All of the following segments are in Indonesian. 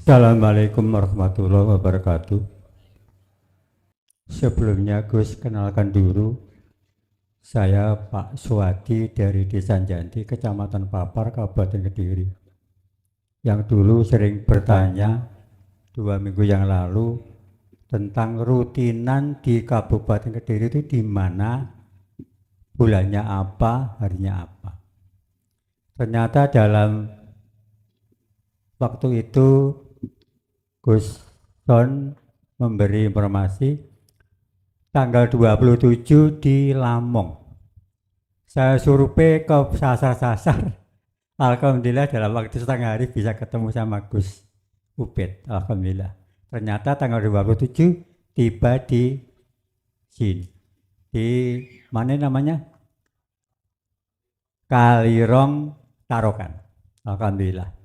Assalamualaikum warahmatullahi wabarakatuh. Sebelumnya Gus kenalkan dulu, saya Pak Suwadi dari Desa Janti, Kecamatan Papar, Kabupaten Kediri. Yang dulu sering bertanya 2 minggu yang lalu tentang rutinan di Kabupaten Kediri itu di mana, bulannya apa, harinya apa. Ternyata dalam waktu itu Gus Son memberi informasi tanggal 27 di Lamong. Saya survei ke sasar-sasar. Alhamdulillah dalam waktu setengah hari bisa ketemu sama Gus Ubed. Alhamdulillah. Ternyata tanggal 27 tiba di sini. Di mana namanya? Kalirong Tarokan. Alhamdulillah.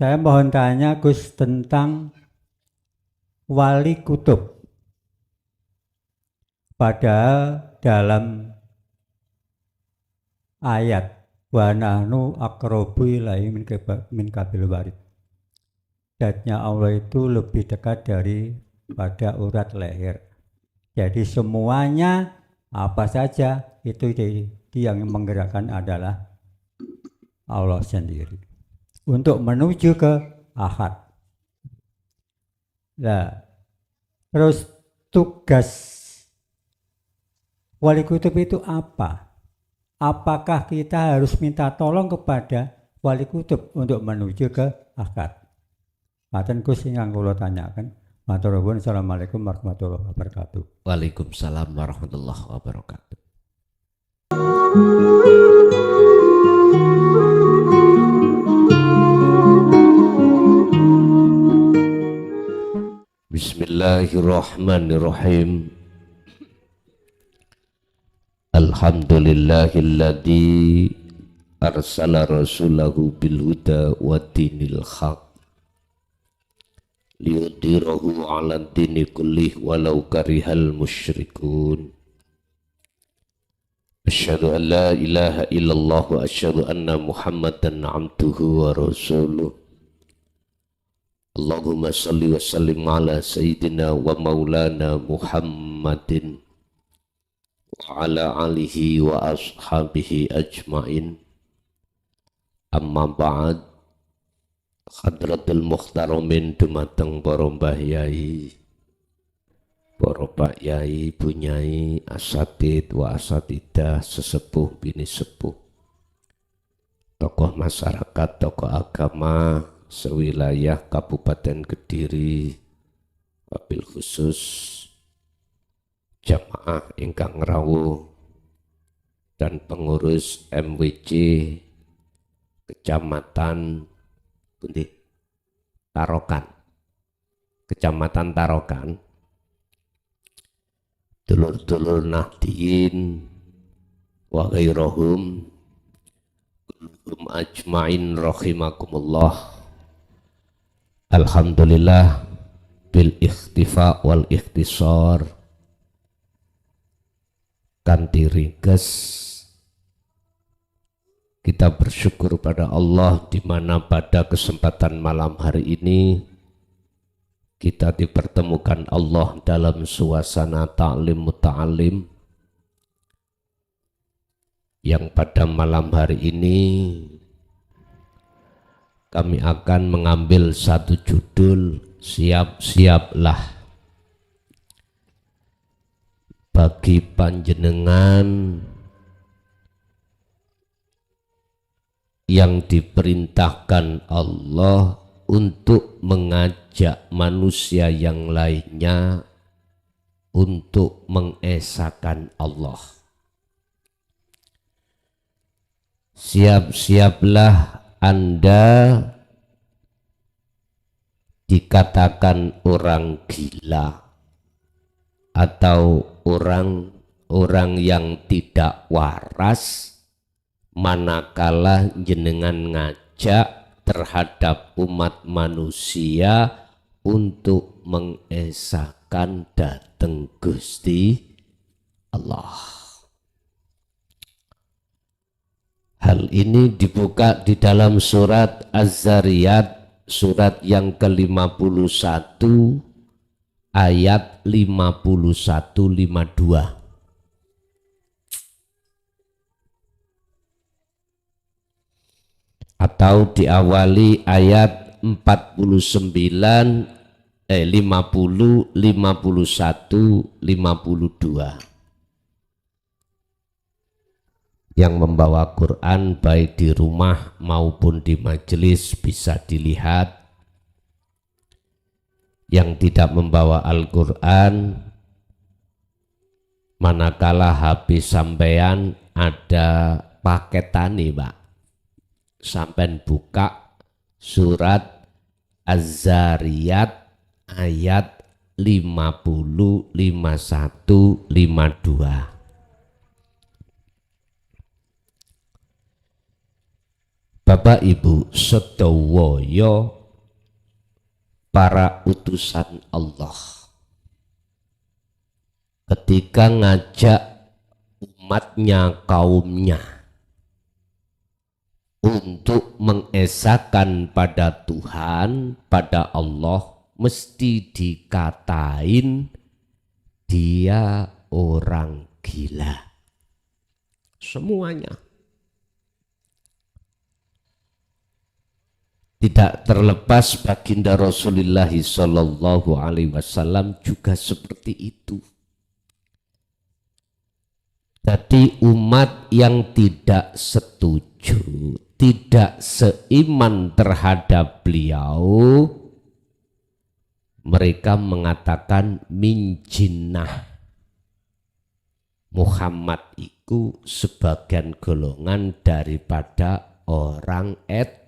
Saya mohon tanya Gus tentang wali kutub. Padahal dalam ayat wa nahnu aqrabu ilaihi min kabil warid. Zatnya Allah itu lebih dekat daripada urat leher. Jadi semuanya apa saja itu yang menggerakkan adalah Allah sendiri. Untuk menuju ke Ahad. Nah, terus tugas wali kutub itu apa? Apakah kita harus minta tolong kepada wali kutub untuk menuju ke Ahad? Maten Gus ingkang kula tanyakan. Matur nuwun. Assalamualaikum warahmatullahi wabarakatuh. Waalaikumsalam warahmatullahi wabarakatuh. Bismillahirrahmanirrahim. Alhamdulillahilladzi arsala rasulahu bil huda wa dinil haq liyudhhirahu 'ala dini kullih walau karihal musyrikun. Asyhadu an la ilaha illallah wa asyhadu anna Muhammadan 'abduhu wa rasuluh. Allahumma salli wa sallim ala sayyidina wa maulana Muhammadin wa ala alihi wa ashabihi ajmain. Amma ba'd. Hadratul muhtaramin dumateng para mbah yai, para pak yai, bunyai, asatid wa asatidah, sesepuh bini sepuh, tokoh masyarakat, tokoh agama sewilayah Kabupaten Kediri, wabil khusus jamaah ingkang rawuh dan pengurus MWC Kecamatan Tarokan, Kecamatan Tarokan, dulur-dulur Nahdien wa ghairahum kulluhum ajmain rahimakumullah. Alhamdulillah bil ikhtifa wal ikhtisar kanthi ringkes kita bersyukur pada Allah di mana pada kesempatan malam hari ini kita dipertemukan Allah dalam suasana ta'lim muta'alim yang pada malam hari ini kami akan mengambil satu judul, siap-siaplah. Bagi panjenengan yang diperintahkan Allah untuk mengajak manusia yang lainnya untuk mengesahkan Allah. Siap-siaplah Anda dikatakan orang gila atau orang yang tidak waras manakala jenengan ngajak terhadap umat manusia untuk mengesahkan dateng Gusti Allah. Hal ini dibuka di dalam surat Az-Zariyat surat yang ke-51 ayat 51-52. Atau diawali ayat 49, 50, 51, 52. Yang membawa Quran baik di rumah maupun di majelis bisa dilihat. Yang tidak membawa Al-Quran, manakala habis sampean ada paketani Pak, sampean buka surat Az-Zariyat ayat 50, 51, 52. Bapak Ibu sedaya para utusan Allah ketika ngajak umatnya, kaumnya untuk mengesahkan pada Tuhan, pada Allah, mesti dikatain dia orang gila. Semuanya. Tidak terlepas baginda Rasulullah Sallallahu Alaihi Wasallam juga seperti itu. Jadi umat yang tidak setuju, tidak seiman terhadap beliau, mereka mengatakan min jinnah. Muhammad itu sebagian golongan daripada orang edan.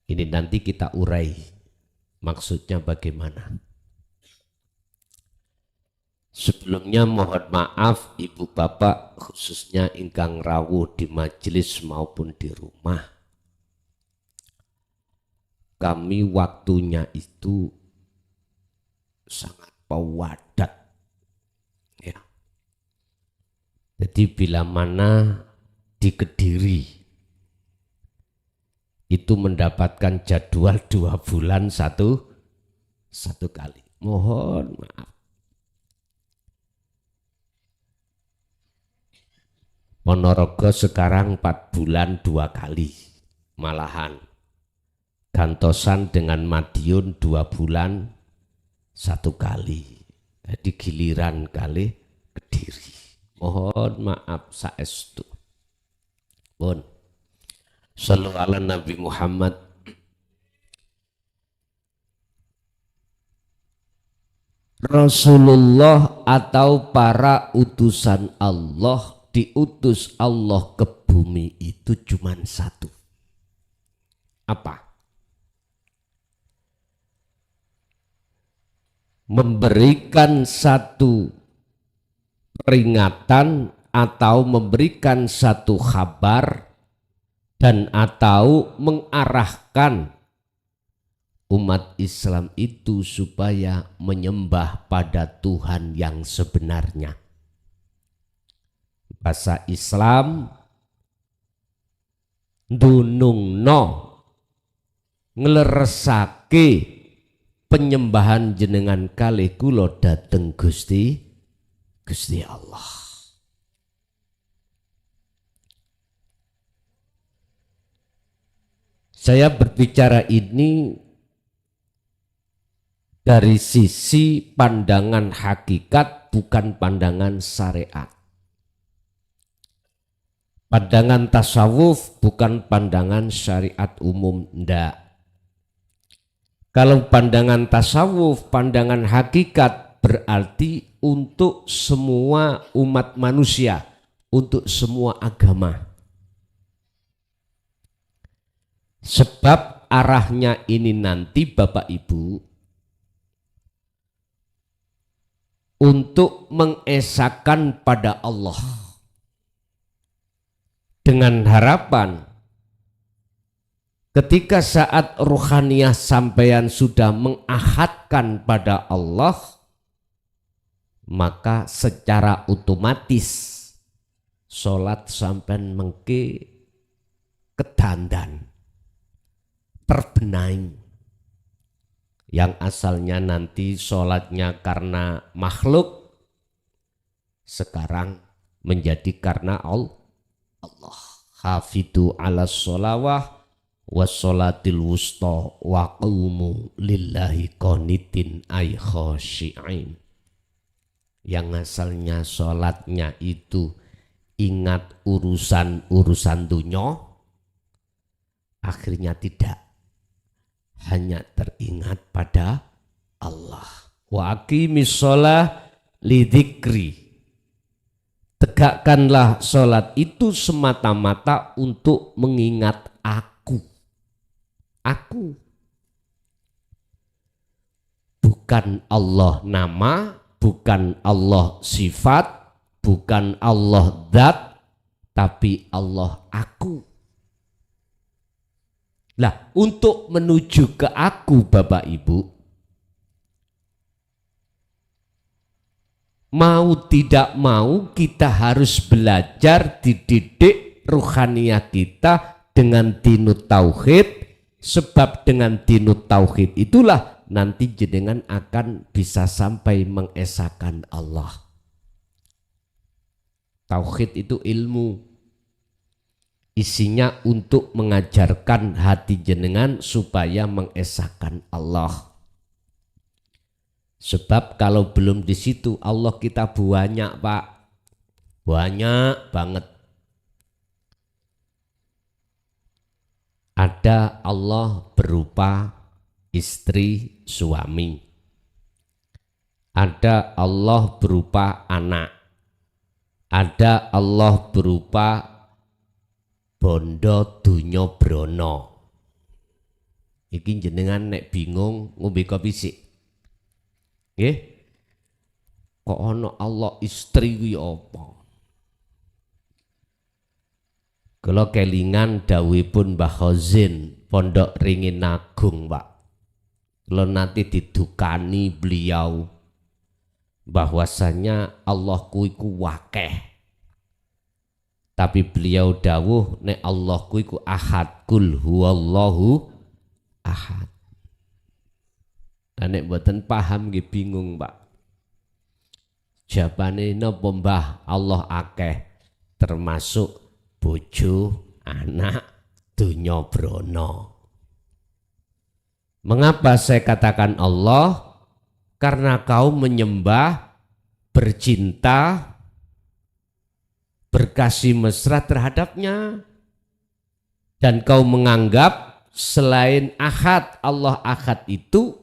Ini nanti kita urai maksudnya bagaimana. Sebelumnya mohon maaf ibu bapak khususnya ingkang rawuh di majelis maupun di rumah. Kami waktunya itu sangat padat. Ya. Jadi bila mana di Kediri itu mendapatkan jadwal 2 bulan satu kali. Mohon maaf. Ponorogo sekarang 4 bulan 2 kali. Malahan gantosan dengan Madiun 2 bulan 1 kali. Jadi giliran kali Kediri. Mohon maaf saestu. Bon. Sallu ala Nabi Muhammad. Rasulullah atau para utusan Allah, diutus Allah ke bumi itu cuma satu. Apa? Memberikan satu peringatan atau memberikan satu kabar dan atau mengarahkan umat Islam itu supaya menyembah pada Tuhan yang sebenarnya. Bahasa Islam dunungno ngleresake penyembahan jenengan kalih kula dhateng Gusti Allah. Saya berbicara ini dari sisi pandangan hakikat, bukan pandangan syariat. Pandangan tasawuf bukan pandangan syariat umum, ndak. Kalau pandangan tasawuf, pandangan hakikat berarti untuk semua umat manusia, untuk semua agama. Sebab arahnya ini nanti Bapak Ibu untuk mengesahkan pada Allah dengan harapan ketika saat ruhaniyah sampeyan sudah mengahadkan pada Allah, maka secara otomatis sholat sampeyan mengke dandan, terbenahi. Yang asalnya nanti sholatnya karena makhluk, sekarang menjadi karena Allah. Hafidhu ala sholawah wassolatil wusta wa qumu lillahi qanitin ay khashi'in. Yang asalnya sholatnya itu ingat urusan dunia, akhirnya tidak, hanya teringat pada Allah. Wa aqimis sholah lidzikri, tegakkanlah sholat itu semata-mata untuk mengingat aku. Bukan Allah nama, bukan Allah sifat, bukan Allah zat, tapi Allah aku. Lah, untuk menuju ke aku, Bapak Ibu, mau tidak mau kita harus belajar dididik ruhaniyah kita dengan dinut tauhid, sebab dengan dinut tauhid itulah nanti jenengan akan bisa sampai mengesahkan Allah. Tauhid itu ilmu, isinya untuk mengajarkan hati jenengan supaya mengesahkan Allah. Sebab kalau belum di situ Allah kita banyak, Pak, banyak banget. Ada Allah berupa istri, suami. Ada Allah berupa anak. Ada Allah berupa bondo dunyo brono. Iki jenengan nek bingung ngombe kopi sik. Nggih. Kok ana Allah istri kuwi apa? Kula kelingan dawuhipun Mbah Khazin Pondok Ringin Agung, Pak. Kula nanti didukani beliau bahwasanya Allah kuwi ku wakeh. Tapi beliau dawuh nek Allah kuwi ku ahad, kul huwallahu ahad. Nek mboten paham nggih bingung, Pak. Jawabane napa Mbah? Allah akeh, termasuk bojo, anak, dunya brono. Mengapa saya katakan Allah? Karena kau menyembah, bercinta, berkasih mesra terhadapnya, dan kau menganggap selain ahad, Allah ahad itu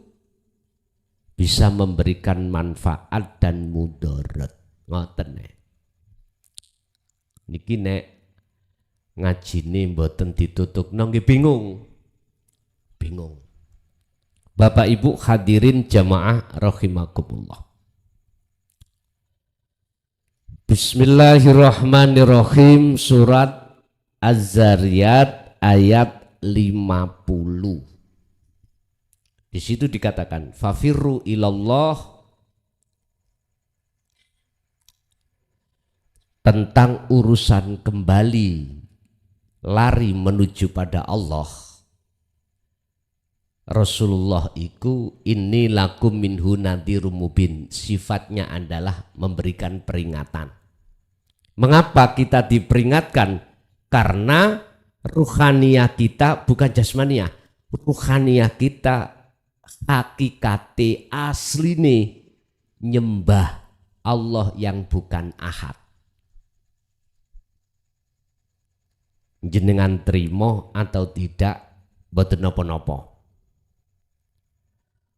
bisa memberikan manfaat dan mudarat. Ngoten nek. Niki nek ngajine mboten ditutupno nggih bingung. Bingung. Bapak Ibu hadirin jamaah rahimakumullah. Bismillahirrahmanirrahim. Surat Az-Zariyat ayat 50. Di situ dikatakan fafirru ilallah, tentang urusan kembali, lari menuju pada Allah. Rasulullah iku inni lakum minhu nadhirum mubin, sifatnya adalah memberikan peringatan. Mengapa kita diperingatkan? Karena ruhaniyah kita bukan jasmaniah, ruhaniyah kita hakikate asline nyembah Allah yang bukan ahad. Jenengan terima atau tidak boten napa-napa.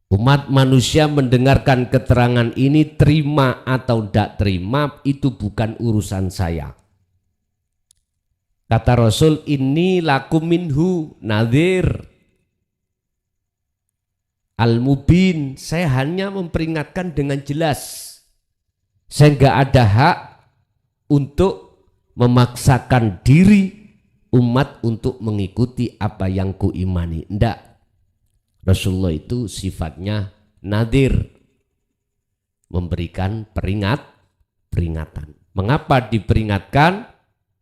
Umat manusia mendengarkan keterangan ini, terima atau tidak terima itu bukan urusan saya. Kata Rasul, ini lakum minhu nadhir al-mubin, saya hanya memperingatkan dengan jelas. Saya nggak ada hak untuk memaksakan diri umat untuk mengikuti apa yang kuimani. Ndak. Rasulullah itu sifatnya nadhir, memberikan peringatan. Mengapa diperingatkan?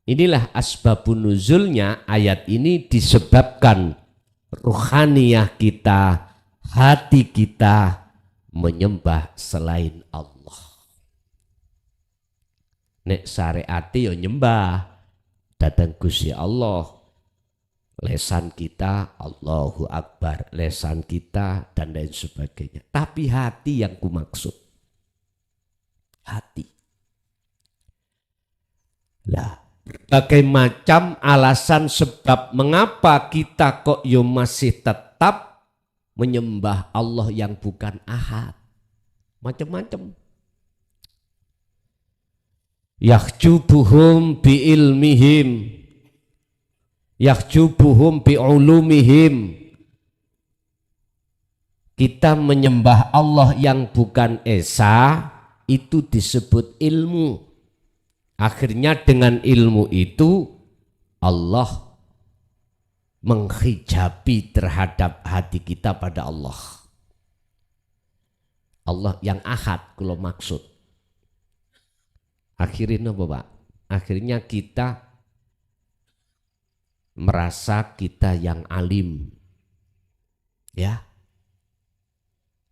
Inilah asbabun nuzulnya ayat ini disebabkan ruhaniyah kita, hati kita menyembah selain Allah. Nek syariati yo nyembah datang Gusti Allah. Lesan kita Allahu Akbar, lesan kita dan lain sebagainya. Tapi hati yang kumaksud. Hati. Lah, berbagai macam alasan sebab mengapa kita kok yo masih tetap menyembah Allah yang bukan ahad. Macam-macam. Yahjubuhum bi ilmihim, yahjubuhum bi ulumihim. Kita menyembah Allah yang bukan esa itu disebut ilmu. Akhirnya dengan ilmu itu Allah menghijabi terhadap hati kita pada Allah. Allah yang ahad kalau maksud. Akhirnya apa Pak? Akhirnya kita merasa kita yang alim. Ya.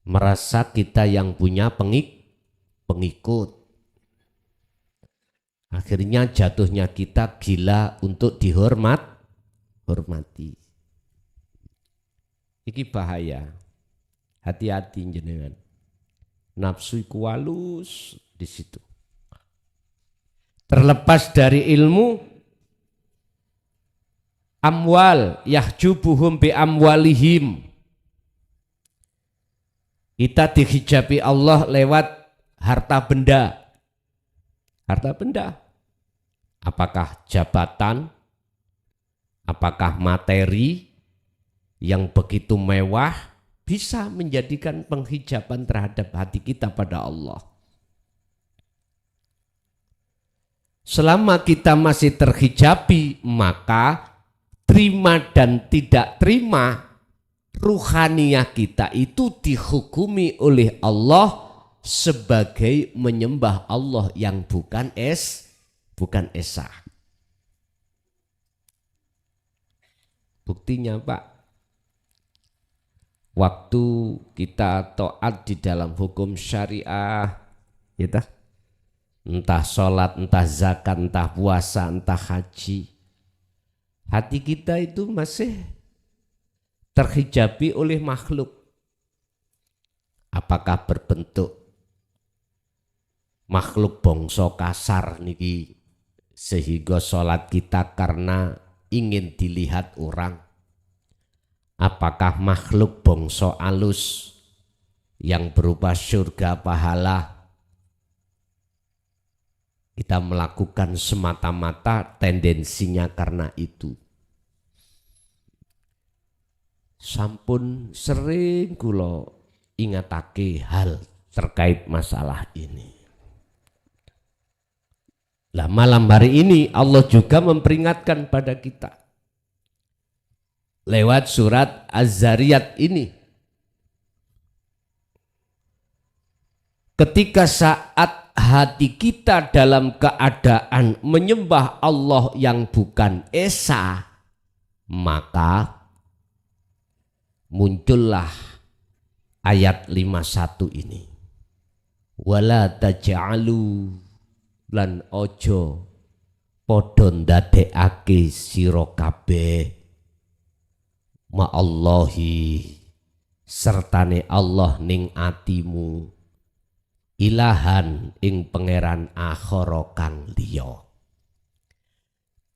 Merasa kita yang punya pengikut. Akhirnya jatuhnya kita gila untuk dihormati. Iki bahaya. Hati-hati jenengan. Nafsu iku halus di situ. Terlepas dari ilmu, amwal yahjubuhum bi amwalihim. Kita dihijabi Allah lewat harta benda. Harta benda. Apakah jabatan, apakah materi yang begitu mewah bisa menjadikan penghijaban terhadap hati kita pada Allah. Selama kita masih terhijabi, maka terima dan tidak terima ruhaniyah kita itu dihukumi oleh Allah sebagai menyembah Allah yang bukan esa. Buktinya Pak, waktu kita taat di dalam hukum syariah, gitu, entah sholat, entah zakat, entah puasa, entah haji, hati kita itu masih terhijabi oleh makhluk. Apakah berbentuk makhluk bongso kasar niki sehingga sholat kita karena ingin dilihat orang? Apakah makhluk bongso alus yang berupa surga pahala? Kita melakukan semata-mata tendensinya karena itu. Sampun sering kula ingatake hal terkait masalah ini. Lah malam hari ini Allah juga memperingatkan pada kita lewat surat Az-Zariyat ini. Ketika saat hati kita dalam keadaan menyembah Allah yang bukan esa, maka muncullah ayat 51 ini. Wala taj'alu lan ojo padha ndadekake sira kabeh ma'allahi sertane Allah ning atimu ilahan ing pangeran akhara kang liya.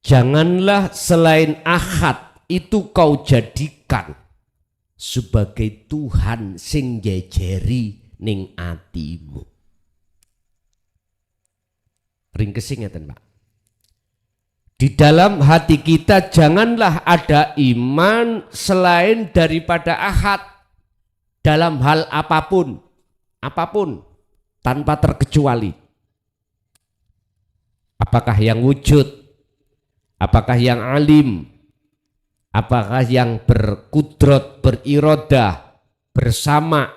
Janganlah selain ahad itu kau jadikan sebagai Tuhan sing jejeri ning atimu. Ringkesing ngeten Pak. Di dalam hati kita janganlah ada iman selain daripada ahad dalam hal apapun tanpa terkecuali. Apakah yang wujud, apakah yang alim, apakah yang berkudrat, berirodah, bersama,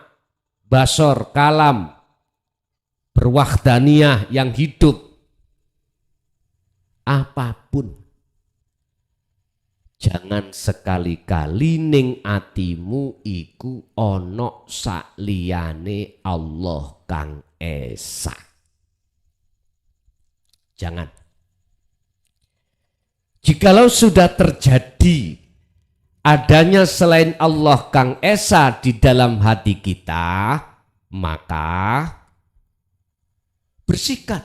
basor, kalam, berwahdaniyah yang hidup. apapun. Jangan sekali-kali ning atimu iku ana sakliyane Allah kang esa. Jangan. Jikalau sudah terjadi adanya selain Allah kang esa di dalam hati kita, maka bersikat.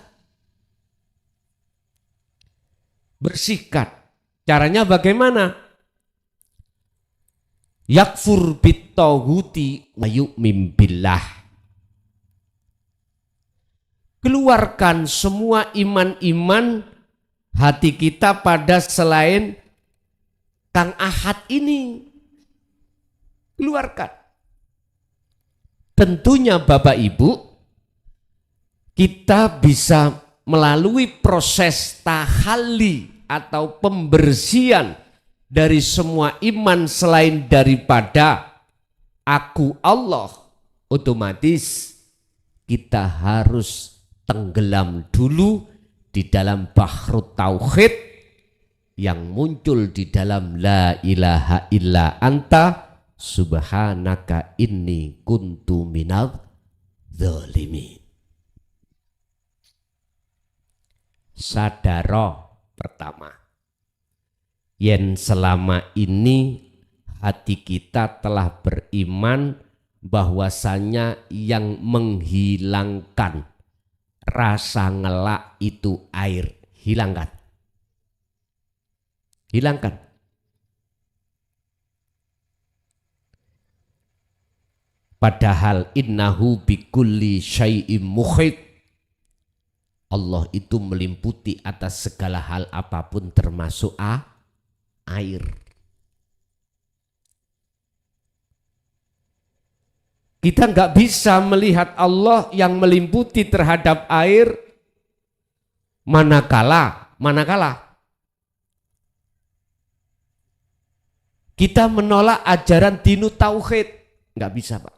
Bersikat. Caranya bagaimana? Yakfur bittaghuti wa yu'min billah. Keluarkan semua iman-iman hati kita pada selain Kang Ahad ini. Keluarkan. Tentunya Bapak Ibu, kita bisa melalui proses tahalli atau pembersihan dari semua iman selain daripada aku Allah, otomatis kita harus tenggelam dulu di dalam bahrut tauhid yang muncul di dalam la ilaha illa anta subhanaka inni kuntu minadz dzalimin. Sadaro pertama, yen selama ini hati kita telah beriman bahwasanya yang menghilangkan rasa ngelak itu air. Hilangkan. Hilangkan. Padahal innahu bikulli syai'im muhit. Allah itu meliputi atas segala hal apapun termasuk air. Kita nggak bisa melihat Allah yang meliputi terhadap air manakala kita menolak ajaran dinu tauhid. Nggak bisa, Pak.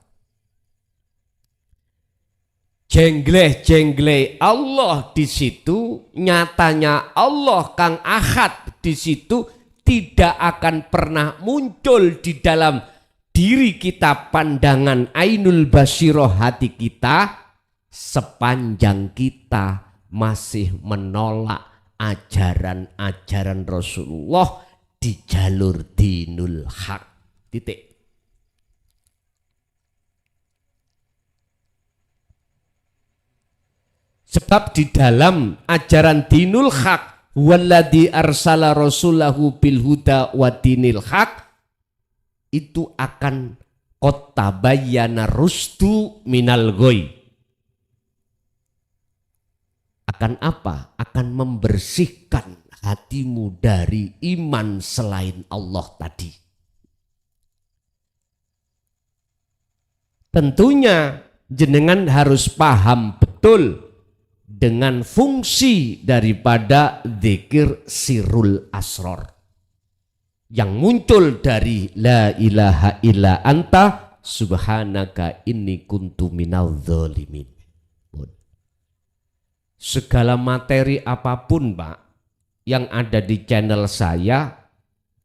Jengleh Allah di situ, nyatanya Allah Kang Ahad di situ tidak akan pernah muncul di dalam diri kita, pandangan ainul basiroh hati kita, sepanjang kita masih menolak ajaran-ajaran Rasulullah di jalur dinul haq. Titik. Sebab di dalam ajaran dinul haq, walladzi arsala rasulahu bil huda wa dinil haq, itu akan qad tabayyana rusdu minal ghoy. Akan apa? Akan membersihkan hatimu dari iman selain Allah tadi. Tentunya jenengan harus paham betul dengan fungsi daripada zikir sirrul asror yang muncul dari la ilaha illa anta subhanaka inni kuntu minadz dzalimin. Segala materi apapun, Pak, yang ada di channel saya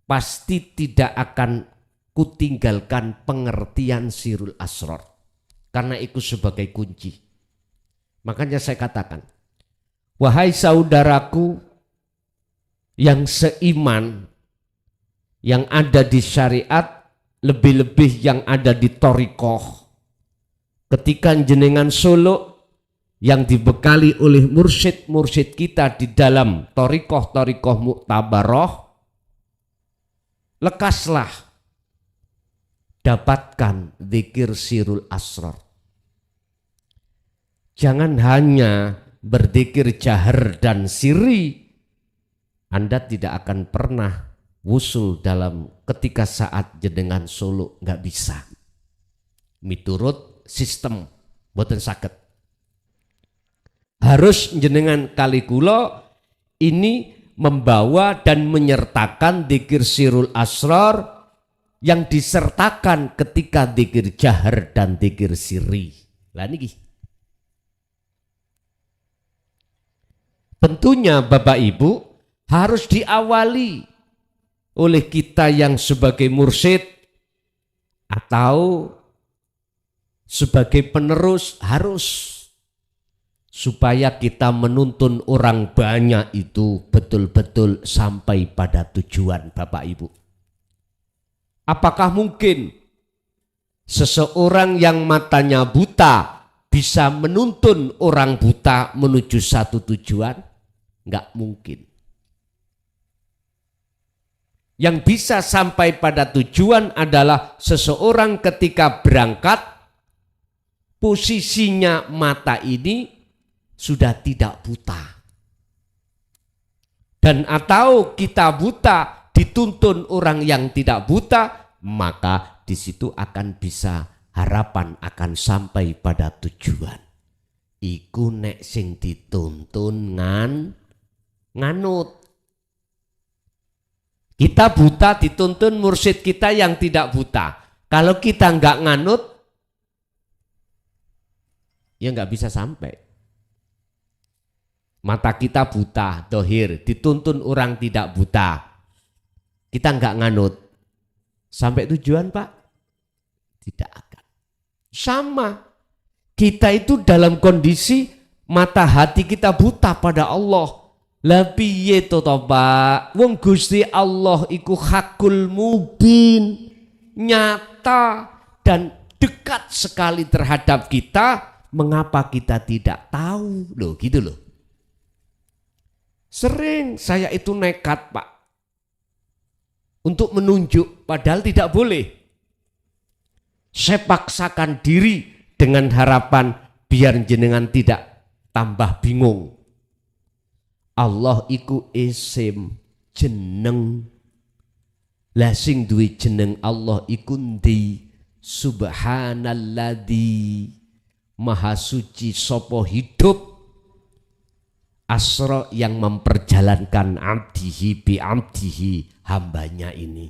pasti tidak akan kutinggalkan pengertian sirrul asror karena itu sebagai kunci. Makanya saya katakan, wahai saudaraku yang seiman, yang ada di syariat, lebih-lebih yang ada di thariqah, ketika jenengan suluk yang dibekali oleh mursyid-mursyid kita di dalam thariqah muktabaroh, lekaslah dapatkan zikir sirrul asrar. Jangan hanya berzikir jahar dan sirri, Anda tidak akan pernah wusul dalam ketika saat jenengan suluk, nggak bisa. Miturut sistem boten saged. Harus jenengan kali kula ini membawa dan menyertakan zikir sirrul asrar yang disertakan ketika zikir jahar dan zikir sirri. Lah niki. Tentunya Bapak Ibu, harus diawali oleh kita yang sebagai mursyid atau sebagai penerus, harus supaya kita menuntun orang banyak itu betul-betul sampai pada tujuan, Bapak Ibu. Apakah mungkin seseorang yang matanya buta bisa menuntun orang buta menuju satu tujuan? Enggak mungkin. Yang bisa sampai pada tujuan adalah seseorang ketika berangkat, posisinya mata ini sudah tidak buta. Dan atau kita buta dituntun orang yang tidak buta, maka di situ akan bisa harapan akan sampai pada tujuan. Iku nek sing dituntun nganut. Kita buta dituntun mursyid kita yang tidak buta. Kalau kita nggak nganut, ya nggak bisa sampai. Mata kita buta, dohir, dituntun orang tidak buta. Kita nggak nganut. Sampai tujuan, Pak? Tidak akan. Sama. Kita itu dalam kondisi mata hati kita buta pada Allah. Lah piye to Pak? Wong Gusti Allah iku hakul mubin, nyata dan dekat sekali terhadap kita. Mengapa kita tidak tahu? Loh, gitu loh. Sering saya itu nekat, Pak, untuk menunjuk, padahal tidak boleh. Saya paksakan diri dengan harapan biar jenengan tidak tambah bingung. Allah iku isim jeneng. Lah sing duwe jeneng Allah iku ndi? Subhanalladzi, maha suci sopo hidup, asra yang memperjalankan abdihi bi abdihi, hambanya ini.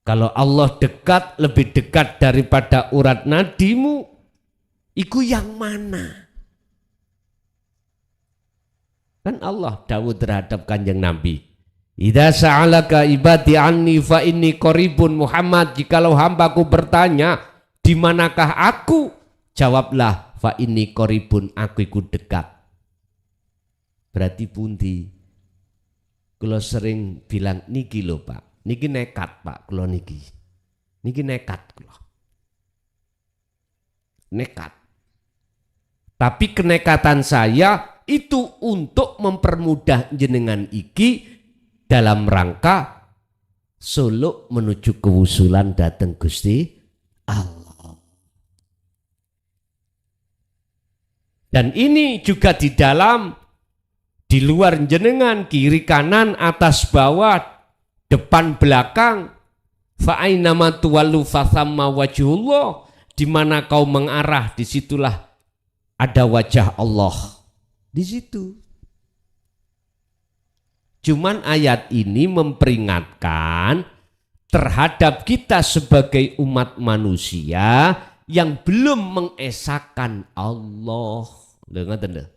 Kalau Allah dekat, lebih dekat daripada urat nadimu, iku yang mana? Kan Allah dawuh terhadap Kanjeng Nabi, idza sa'alaka ibadi anni fa inni qaribun. Muhammad, jikalau hambaku bertanya di manakah aku, jawablah fa inni qaribun, aku iku dekat. Berarti pundi? Kula sering bilang niki lho Pak, niki nekat Pak, kula niki nekat kula. Nekat. Tapi kenekatan saya itu untuk mempermudah jenengan iki dalam rangka suluk menuju kewusulan dateng Gusti Allah. Dan ini juga di luar jenengan, kiri kanan atas bawah depan belakang, fa ainama tuwallu fathamma wajhullah, di mana kau mengarah disitulah ada wajah Allah di situ. Cuman ayat ini memperingatkan terhadap kita sebagai umat manusia yang belum mengesahkan Allah. Dengar.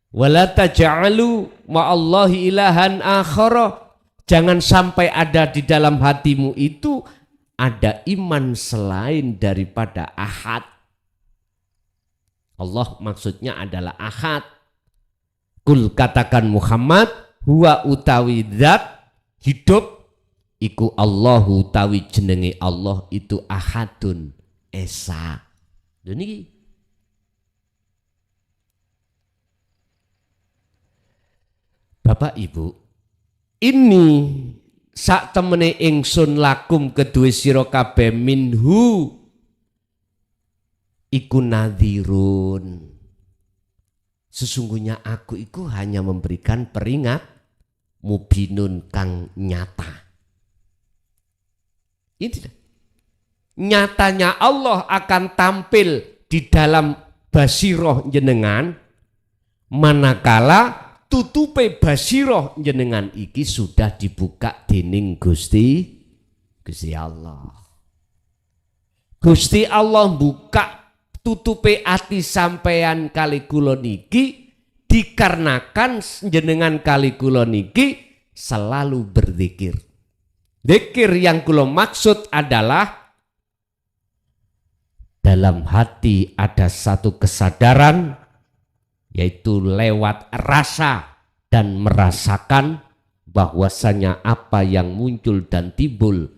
Wala taj'alu ma'allahi ilahan akhara. Jangan sampai ada di dalam hatimu itu ada iman selain daripada Ahad. Allah maksudnya adalah Ahad. Kul, katakan Muhammad, huwa utawi zat hidup iku Allahu, utawi jenenge Allah itu Ahadun, esa. Niki Bapak Ibu, ini sak temene ingsun lakum kedue sira kabeh minhu iku nadhirun. Sesungguhnya aku itu hanya memberikan peringat mubinun kang nyata. Ini nyatanya Allah akan tampil di dalam basiroh jenengan manakala tutupe basiroh jenengan iki sudah dibuka dening Gusti Allah. Gusti Allah buka tutupe ati sampeyan kali kula niki dikarenakan jenengan kali kula niki selalu berzikir. Zikir yang kula maksud adalah dalam hati ada satu kesadaran, yaitu lewat rasa dan merasakan bahwasanya apa yang muncul dan timbul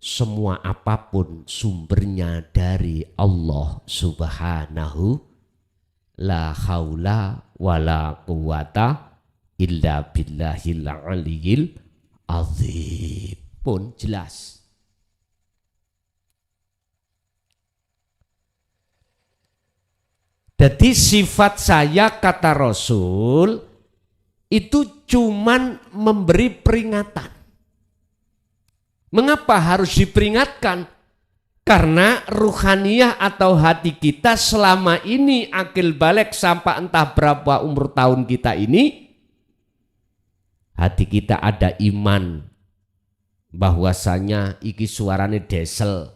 semua apapun sumbernya dari Allah Subhanahu la haula wala quwata illa billahil aliyil azim. Pun jelas. Jadi sifat saya kata Rasul itu cuman memberi peringatan. Mengapa harus diperingatkan? Karena ruhaniyah atau hati kita selama ini akil balik sampai entah berapa umur tahun kita ini, hati kita ada iman bahwasanya iki suarane desel,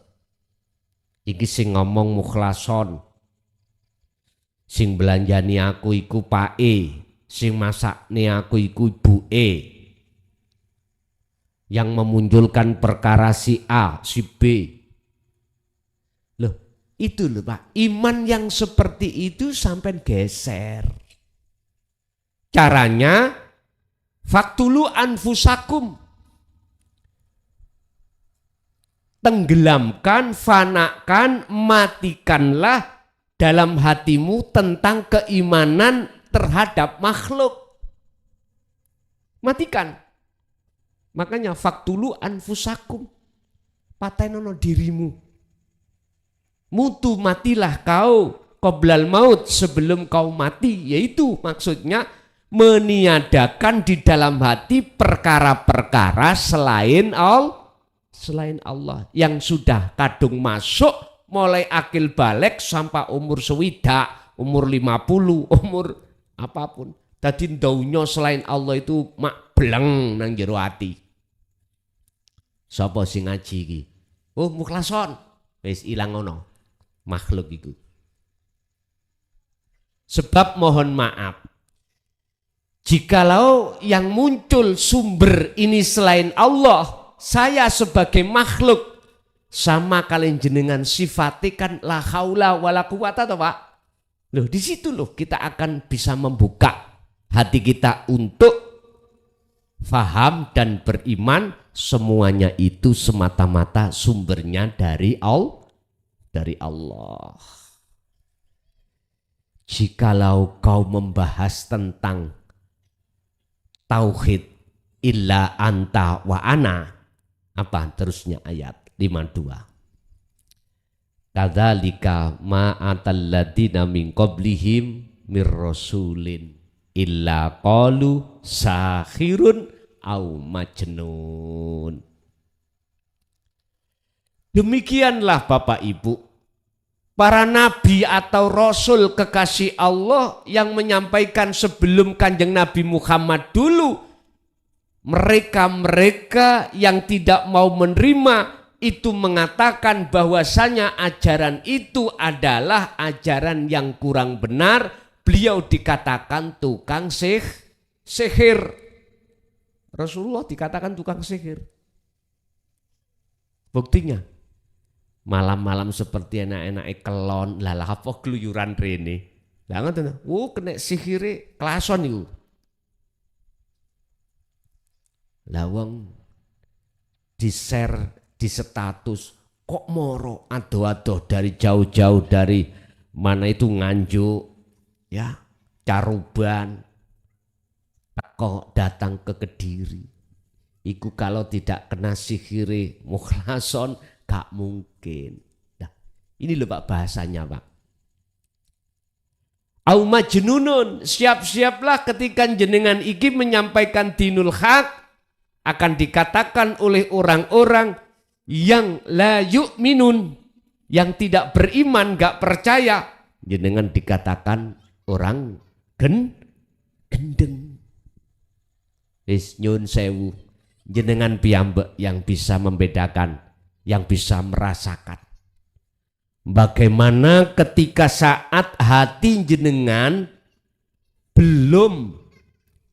iki sing ngomong mukhlason, sing belanjani aku iku pae, sing masakne aku iku ibuke, yang memunculkan perkara si A, si B. Loh, itu loh Pak, iman yang seperti itu sampai geser. Caranya, faktulu anfusakum, tenggelamkan, fanakan, matikanlah dalam hatimu tentang keimanan terhadap makhluk. Matikan. Makanya faktulu anfusakum, patenono dirimu. Mutu matilah kau qoblal maut, sebelum kau mati. Yaitu maksudnya meniadakan di dalam hati perkara-perkara selain Allah yang sudah kadung masuk mulai akil balik sampai umur sewidak, umur 50, umur apapun. Tadi daunyo selain Allah itu mak beleng nang jero ati. Sapa sing ngaji iki? Oh, mukhlason. Wis ilang ngono makhluk itu. Sebab mohon maaf, jikalau yang muncul sumber ini selain Allah, saya sebagai makhluk sama kalian jenengan sifatikan la haula wala quwata toh Pak. Loh, di situ loh kita akan bisa membuka hati kita untuk faham dan beriman semuanya itu semata-mata sumbernya dari Allah. Jikalau kau membahas tentang tauhid illa anta wa ana, apa terusnya ayat 52. Kadzalika ma atalladina min qablihim mir rasulin illa qalu sahirun au majnun. Demikianlah Bapak Ibu, para nabi atau rasul kekasih Allah yang menyampaikan sebelum Kanjeng Nabi Muhammad dulu, mereka yang tidak mau menerima itu mengatakan bahwasanya ajaran itu adalah ajaran yang kurang benar. Beliau dikatakan tukang sihir. Rasulullah dikatakan tukang sihir. Buktinya malam-malam seperti enak-enak kelon, lalah apa keluyuran rene. Lah ngoten, kena sihire klason iku. Lawang di-share di status kok moro ado-ado dari jauh-jauh dari mana itu Nganjuk ya, Caruban kok datang ke Kediri. Iku kalau tidak kena sihire mukhlason gak mungkin. Nah, ini loh Pak bahasanya Pak. Au majnunun, siap-siaplah ketika jenengan iki menyampaikan dinul haq, akan dikatakan oleh orang-orang yang la yu'minun, yang tidak beriman, gak percaya, jenengan dikatakan orang gendeng. Wis nyun sewu, jenengan piyambak yang bisa membedakan, yang bisa merasakan bagaimana ketika saat hati jenengan belum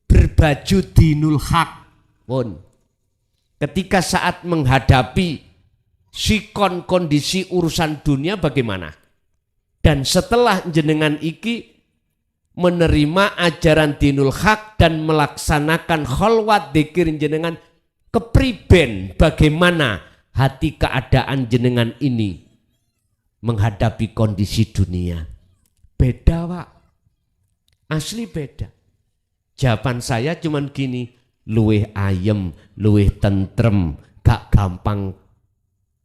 berbaju dinul haq pun, ketika saat menghadapi sikon kondisi urusan dunia bagaimana? Dan setelah jenengan iki menerima ajaran dinul haq dan melaksanakan kholwat dzikir jenengan, kepriben bagaimana hati keadaan jenengan ini menghadapi kondisi dunia? Beda Pak, asli beda. Jawaban saya cuman gini, luweh ayem, luweh tentrem, gak gampang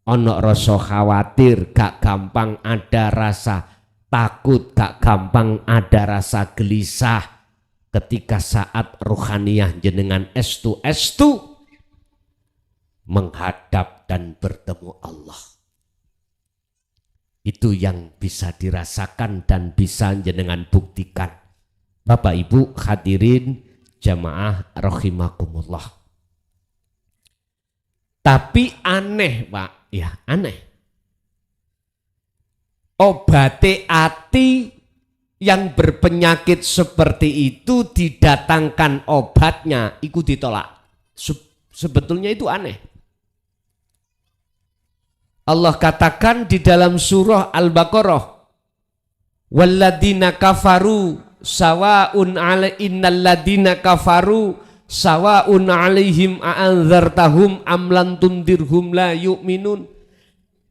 ono rasa khawatir, gak gampang ada rasa takut, gak gampang ada rasa gelisah ketika saat rohaniyah jenengan estu menghadap dan bertemu Allah. Itu yang bisa dirasakan dan bisa jenengan buktikan. Bapak Ibu hadirin jamaah rahimakumullah. Tapi aneh Pak, ya aneh. Obate ati yang berpenyakit seperti itu didatangkan obatnya, ikut ditolak. Sebetulnya itu aneh. Allah katakan di dalam surah Al-Baqarah, walladzina kafaru sawaun innal ladzina kafaru sawaun alaihim a'anzartahum am lam tundirhum la yu'minun.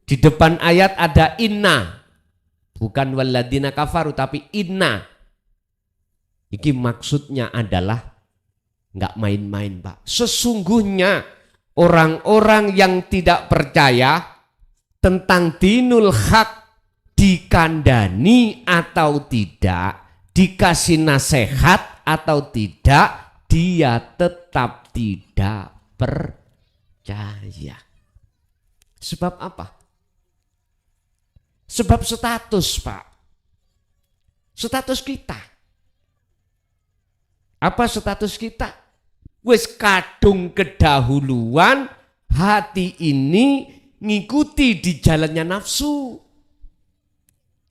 Di depan ayat ada inna, bukan walladzina kafaru tapi inna. Iki maksudnya adalah enggak main-main Pak. Sesungguhnya orang-orang yang tidak percaya tentang dinul haq dikandani atau tidak, dikasih nasihat atau tidak, dia tetap tidak percaya. Sebab apa? Sebab status Pak. Status kita. Apa status kita? Wis kadung kedahuluan hati ini ngikuti di jalannya nafsu.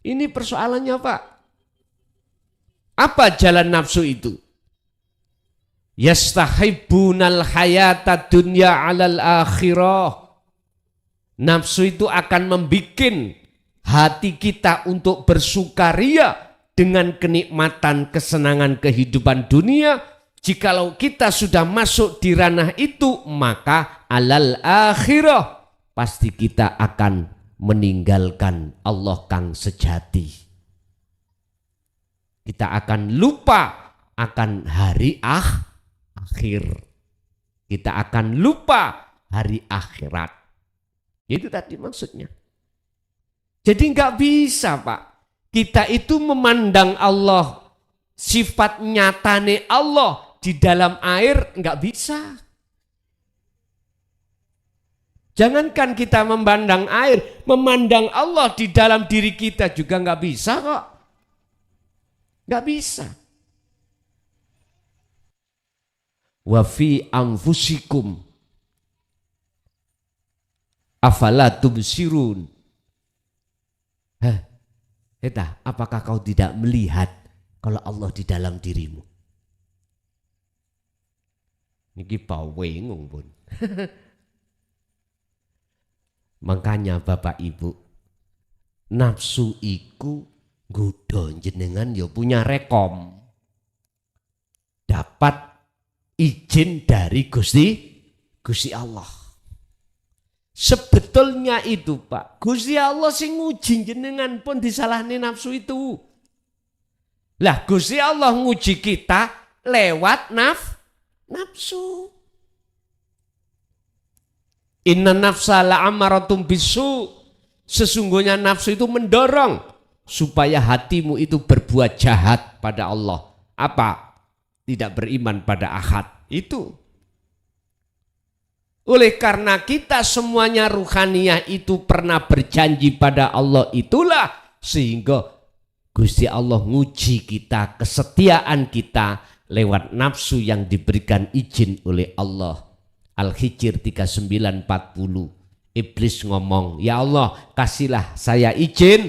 Ini persoalannya Pak. Apa jalan nafsu itu? Yastahibbunal hayata dunya alal akhirah. Nafsu itu akan membikin hati kita untuk bersukaria dengan kenikmatan kesenangan kehidupan dunia. Jikalau kita sudah masuk di ranah itu, maka alal akhirah pasti kita akan meninggalkan Allah kang sejati. Kita akan lupa akan hari akhir. Kita akan lupa hari akhirat. Itu tadi maksudnya. Jadi nggak bisa Pak. Kita itu memandang Allah, sifat nyatane Allah di dalam air nggak bisa. Jangankan kita memandang air, memandang Allah di dalam diri kita juga nggak bisa kok. Nggak bisa. Wa fi anfusikum afala tubsirun. Apakah kau tidak melihat kalau Allah di dalam dirimu? Niki pawengung pun. Makanya Bapak Ibu, nafsu iku nggodha jenengan ya punya rekom. Dapat izin dari Gusti Allah. Sebetulnya itu Pak, Gusti Allah sing nguji jenengan pun disalahne nafsu itu. Lah Gusti Allah nguji kita lewat nafsu. Inna nafsa la'amaratum bisu. Sesungguhnya nafsu itu mendorong supaya hatimu itu berbuat jahat pada Allah. Apa? Tidak beriman pada ahad. Itu. Oleh karena kita semuanya ruhaniyah itu pernah berjanji pada Allah itulah, sehingga Gusti Allah nguji kita, kesetiaan kita lewat nafsu yang diberikan izin oleh Allah. Al-Hijr 39:40. Iblis ngomong, ya Allah kasihlah saya izin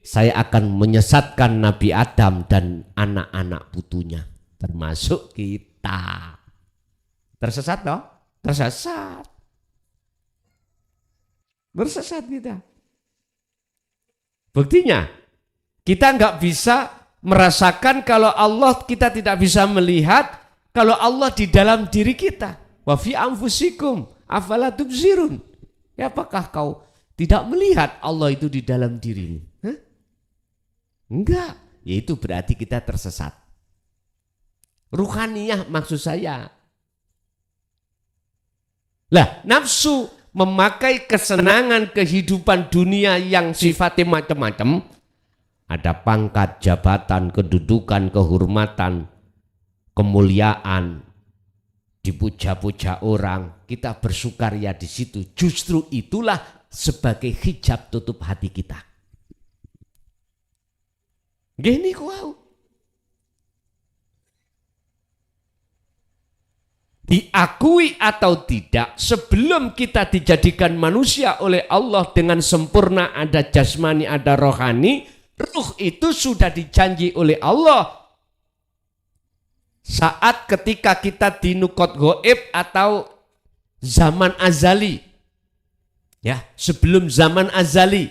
saya akan menyesatkan Nabi Adam dan anak-anak putunya, termasuk kita. Tersesat toh? Tersesat. Tersesat kita. Buktinya, kita nggak bisa merasakan kalau Allah, kita tidak bisa melihat kalau Allah di dalam diri kita. Wa fi anfusikum afala tubsirun. Ya, apakah kau tidak melihat Allah itu di dalam dirimu? Hah? Enggak, yaitu berarti kita tersesat. Ruhaniyah maksud saya. Lah, nafsu memakai kesenangan kehidupan dunia yang sifatnya macam-macam. Ada pangkat, jabatan, kedudukan, kehormatan, kemuliaan, dipuja-puja orang, kita bersukaria di situ. Justru itulah sebagai hijab tutup hati kita. Gini kau. Diakui atau tidak, sebelum kita dijadikan manusia oleh Allah dengan sempurna, ada jasmani, ada rohani, ruh itu sudah dijanji oleh Allah. Saat ketika kita di nukot goib atau zaman azali, ya, sebelum zaman azali,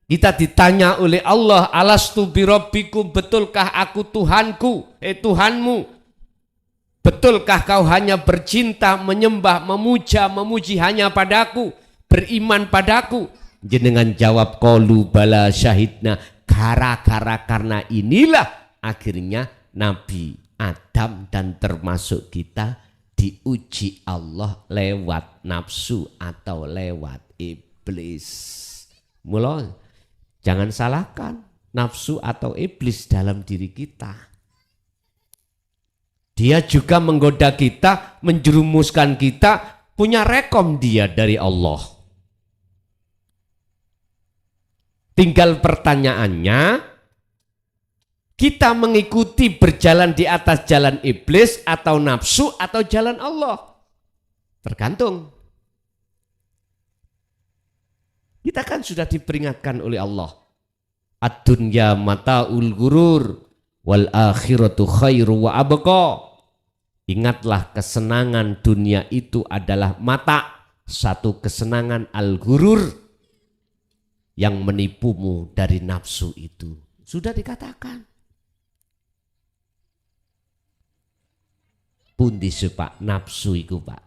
kita ditanya oleh Allah, alastu birabbikum, betulkah aku Tuhanku, Tuhanmu? Betulkah kau hanya bercinta, menyembah, memuja, memuji hanya padaku, beriman padaku? Jenengan jawab, qalu bala syahidna. Gara-gara karena inilah akhirnya Nabi Adam dan termasuk kita diuji Allah lewat nafsu atau lewat iblis. Mula jangan salahkan nafsu atau iblis dalam diri kita. Dia juga menggoda kita, menjerumuskan kita, punya rekom dia dari Allah. Tinggal pertanyaannya, kita mengikuti berjalan di atas jalan iblis atau nafsu atau jalan Allah? Tergantung. Kita kan sudah diperingatkan oleh Allah. Ad-dunya mata'ul ghurur wal akhiratu khairu wa abqa. Ingatlah, kesenangan dunia itu adalah mata, satu kesenangan al-ghurur yang menipumu dari nafsu itu. Sudah dikatakan. Pundi Pak nafsu iku, Pak.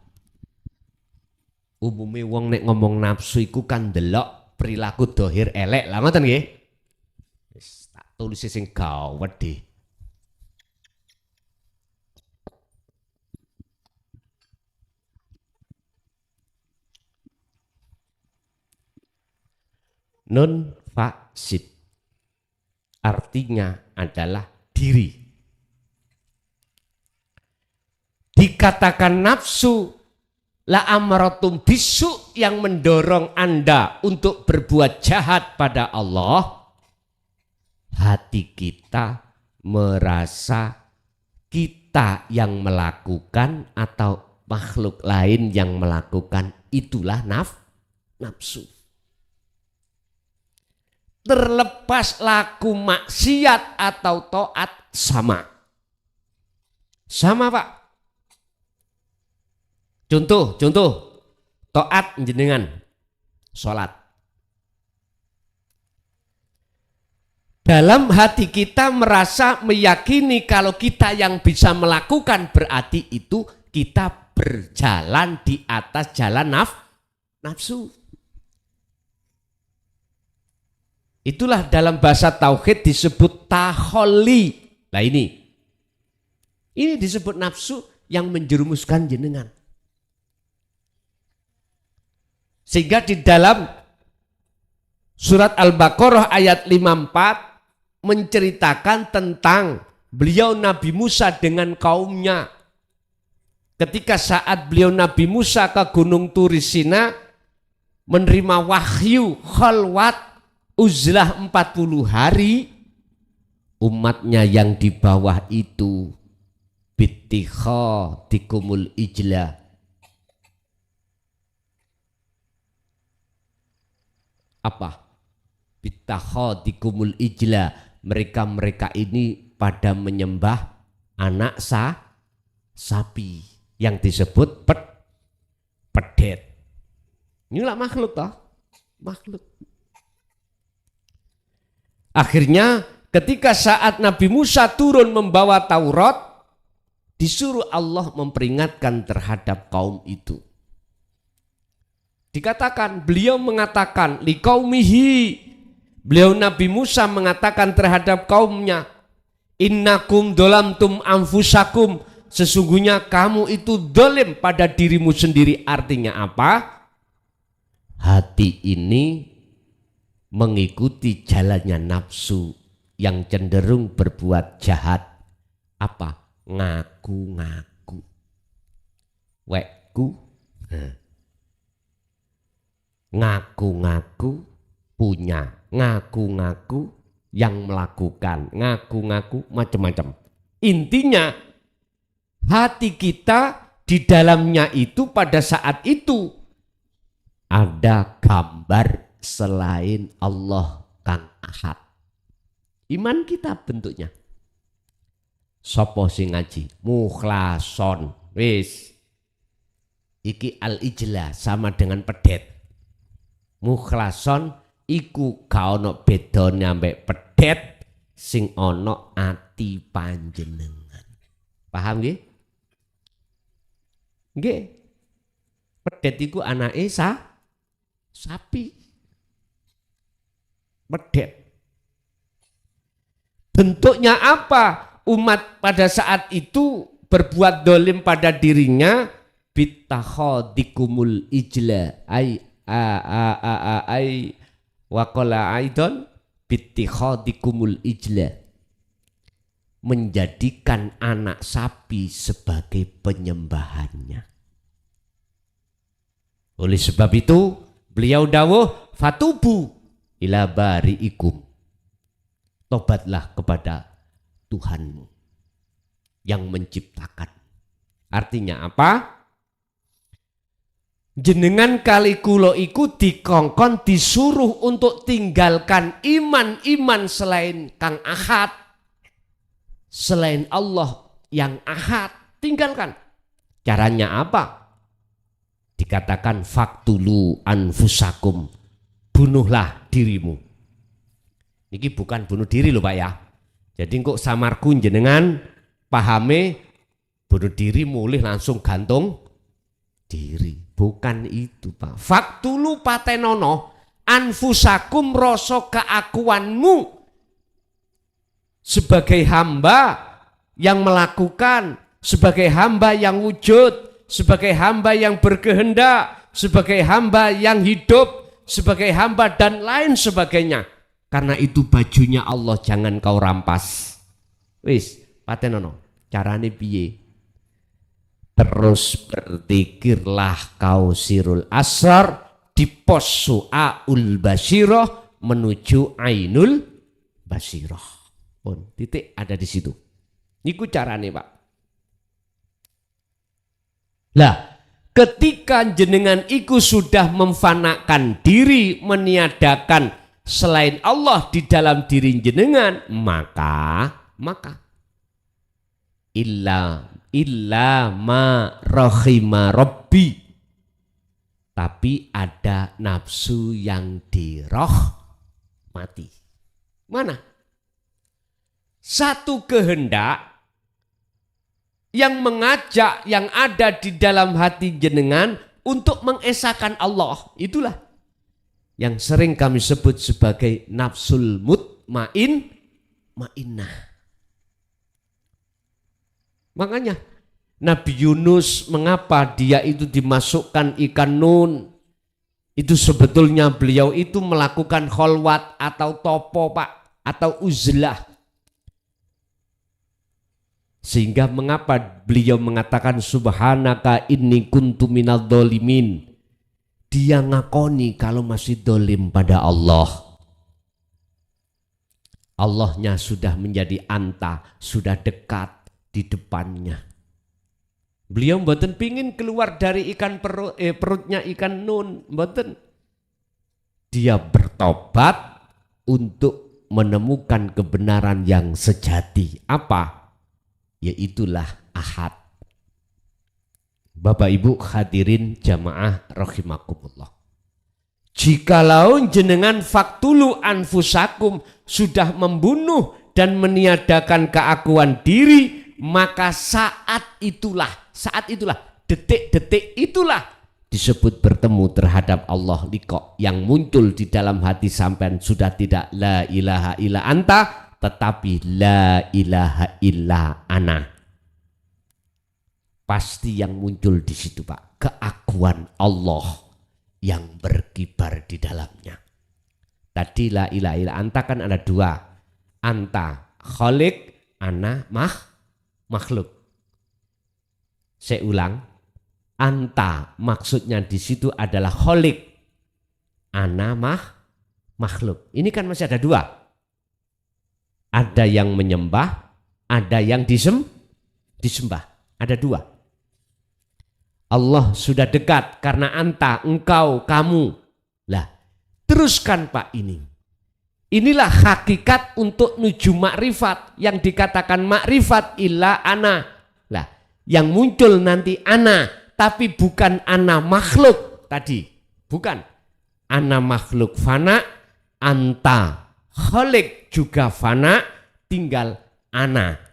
Umumnya wong nek ngomong nafsu iku kan delok perilaku dohir elek lah, ngoten nggih. Wis tak tulis sing gawat deh. Non fasid artinya adalah diri. Dikatakan nafsu la amaratum bisu, yang mendorong Anda untuk berbuat jahat pada Allah. Hati kita merasa kita yang melakukan atau makhluk lain yang melakukan, itulah nafsu. Terlepas laku maksiat atau taat sama. Sama, Pak. Contoh, taat jenengan, sholat. Dalam hati kita merasa meyakini kalau kita yang bisa melakukan, berarti itu kita berjalan di atas jalan nafsu. Itulah dalam bahasa tauhid disebut taholli. Nah ini disebut nafsu yang menjerumuskan jenengan. Sehingga di dalam surat Al-Baqarah ayat 54 menceritakan tentang beliau Nabi Musa dengan kaumnya. Ketika saat beliau Nabi Musa ke Gunung Turisina menerima wahyu khalwat uzlah 40 hari, umatnya yang di bawah itu bittikha dikumul ijla, apa? Bittakhadikumul ijla, mereka ini pada menyembah anak sapi yang disebut pedet. Inilah makhluk toh, makhluk. Akhirnya ketika saat Nabi Musa turun membawa Taurat, disuruh Allah memperingatkan terhadap kaum itu. Dikatakan, beliau mengatakan liqaumihi, beliau Nabi Musa mengatakan terhadap kaumnya, innakum dolamtum anfusakum, sesungguhnya kamu itu dolim pada dirimu sendiri. Artinya apa? Hati ini mengikuti jalannya nafsu yang cenderung berbuat jahat. Apa? Ngaku-ngaku. Wekku. Ngaku-ngaku punya. Ngaku-ngaku yang melakukan. Ngaku-ngaku macam-macam. Intinya hati kita di dalamnya itu pada saat itu ada gambar selain Allah Kang Ahad. Iman kita bentuknya. Sopo sing ngaji? Mukhlason. Wis. Iki al-ijlah sama dengan pedet. Mukhlason iku gak ono bedone ambek pedet sing ono ati panjenengan. Paham nggih? Nggih. Pedet iku anake sapi. Pedet. Bentuknya apa? Umat pada saat itu berbuat dolim pada dirinya, bittakhadikumul ijla ay waqala aidon bittakhadikumul ijla, menjadikan anak sapi sebagai penyembahannya. Oleh sebab itu beliau dawuh fatubu ila bari'ikum, tobatlah kepada Tuhanmu yang menciptakan. Artinya apa? Jenengan kali kulo iku dikongkon disuruh untuk tinggalkan iman-iman selain Kang Ahad, selain Allah yang Ahad, tinggalkan. Caranya apa? Dikatakan faktulu anfusakum, bunuhlah dirimu. Ini bukan bunuh diri loh Pak ya. Jadi kok samarku jenengan pahame bunuh diri mulih langsung gantung diri. Bukan itu Pak. Faktulu patenono anfusakum, rasa keakuanmu sebagai hamba yang melakukan, sebagai hamba yang wujud, sebagai hamba yang berkehendak, sebagai hamba yang hidup, sebagai hamba dan lain sebagainya. Karena itu bajunya Allah jangan kau rampas. Wis, patenono. Carane piye? Terus berzikirlah kau sirul asar di pos su'aul basyirah menuju ainul basyirah. Pun titik ada di situ. Niku carane Pak. Lah, ketika jenengan iku sudah memfanakan diri, meniadakan selain Allah di dalam diri jenengan, maka illa ma rahima rabbi, tapi ada nafsu yang dirahmati. Mana? Satu kehendak yang mengajak yang ada di dalam hati jenengan untuk mengesahkan Allah. Itulah yang sering kami sebut sebagai nafsul mutmainnah. Makanya Nabi Yunus, mengapa dia itu dimasukkan ikan nun? Itu sebetulnya beliau itu melakukan kholwat atau topo Pak, atau uzlah. Sehingga mengapa beliau mengatakan subhanaka inni kuntu minadh dhalimin. Dia ngakoni kalau masih dolim pada Allah. Allahnya sudah menjadi anta, sudah dekat di depannya. Beliau mboten pingin keluar dari perutnya ikan nun, mboten. Dia bertobat untuk menemukan kebenaran yang sejati. Apa? Yaitulah ahad. Bapak Ibu hadirin jamaah rahimakumullah. Jikalau jenengan faktulu anfusakum sudah membunuh dan meniadakan keakuan diri, maka saat itulah, detik-detik itulah disebut bertemu terhadap Allah liqa, yang muncul di dalam hati sampean sudah tidak la ilaha illa anta, tetapi la ilaha illa ana. Pasti yang muncul di situ Pak, keakuan Allah yang berkibar di dalamnya. Tadi la ilaha illa anta kan ada dua, anta khaliq, ana makhluk. Saya ulang, anta maksudnya di situ adalah khaliq, ana makhluk. Ini kan masih ada dua, ada yang menyembah, ada yang disembah, ada dua. Allah sudah dekat karena anta, engkau, kamu. Lah, teruskan Pak ini. Inilah hakikat untuk nuju makrifat yang dikatakan makrifat illa ana. Lah, yang muncul nanti ana, tapi bukan ana makhluk tadi. Bukan. Ana makhluk fana, anta khalik juga fana, tinggal ana.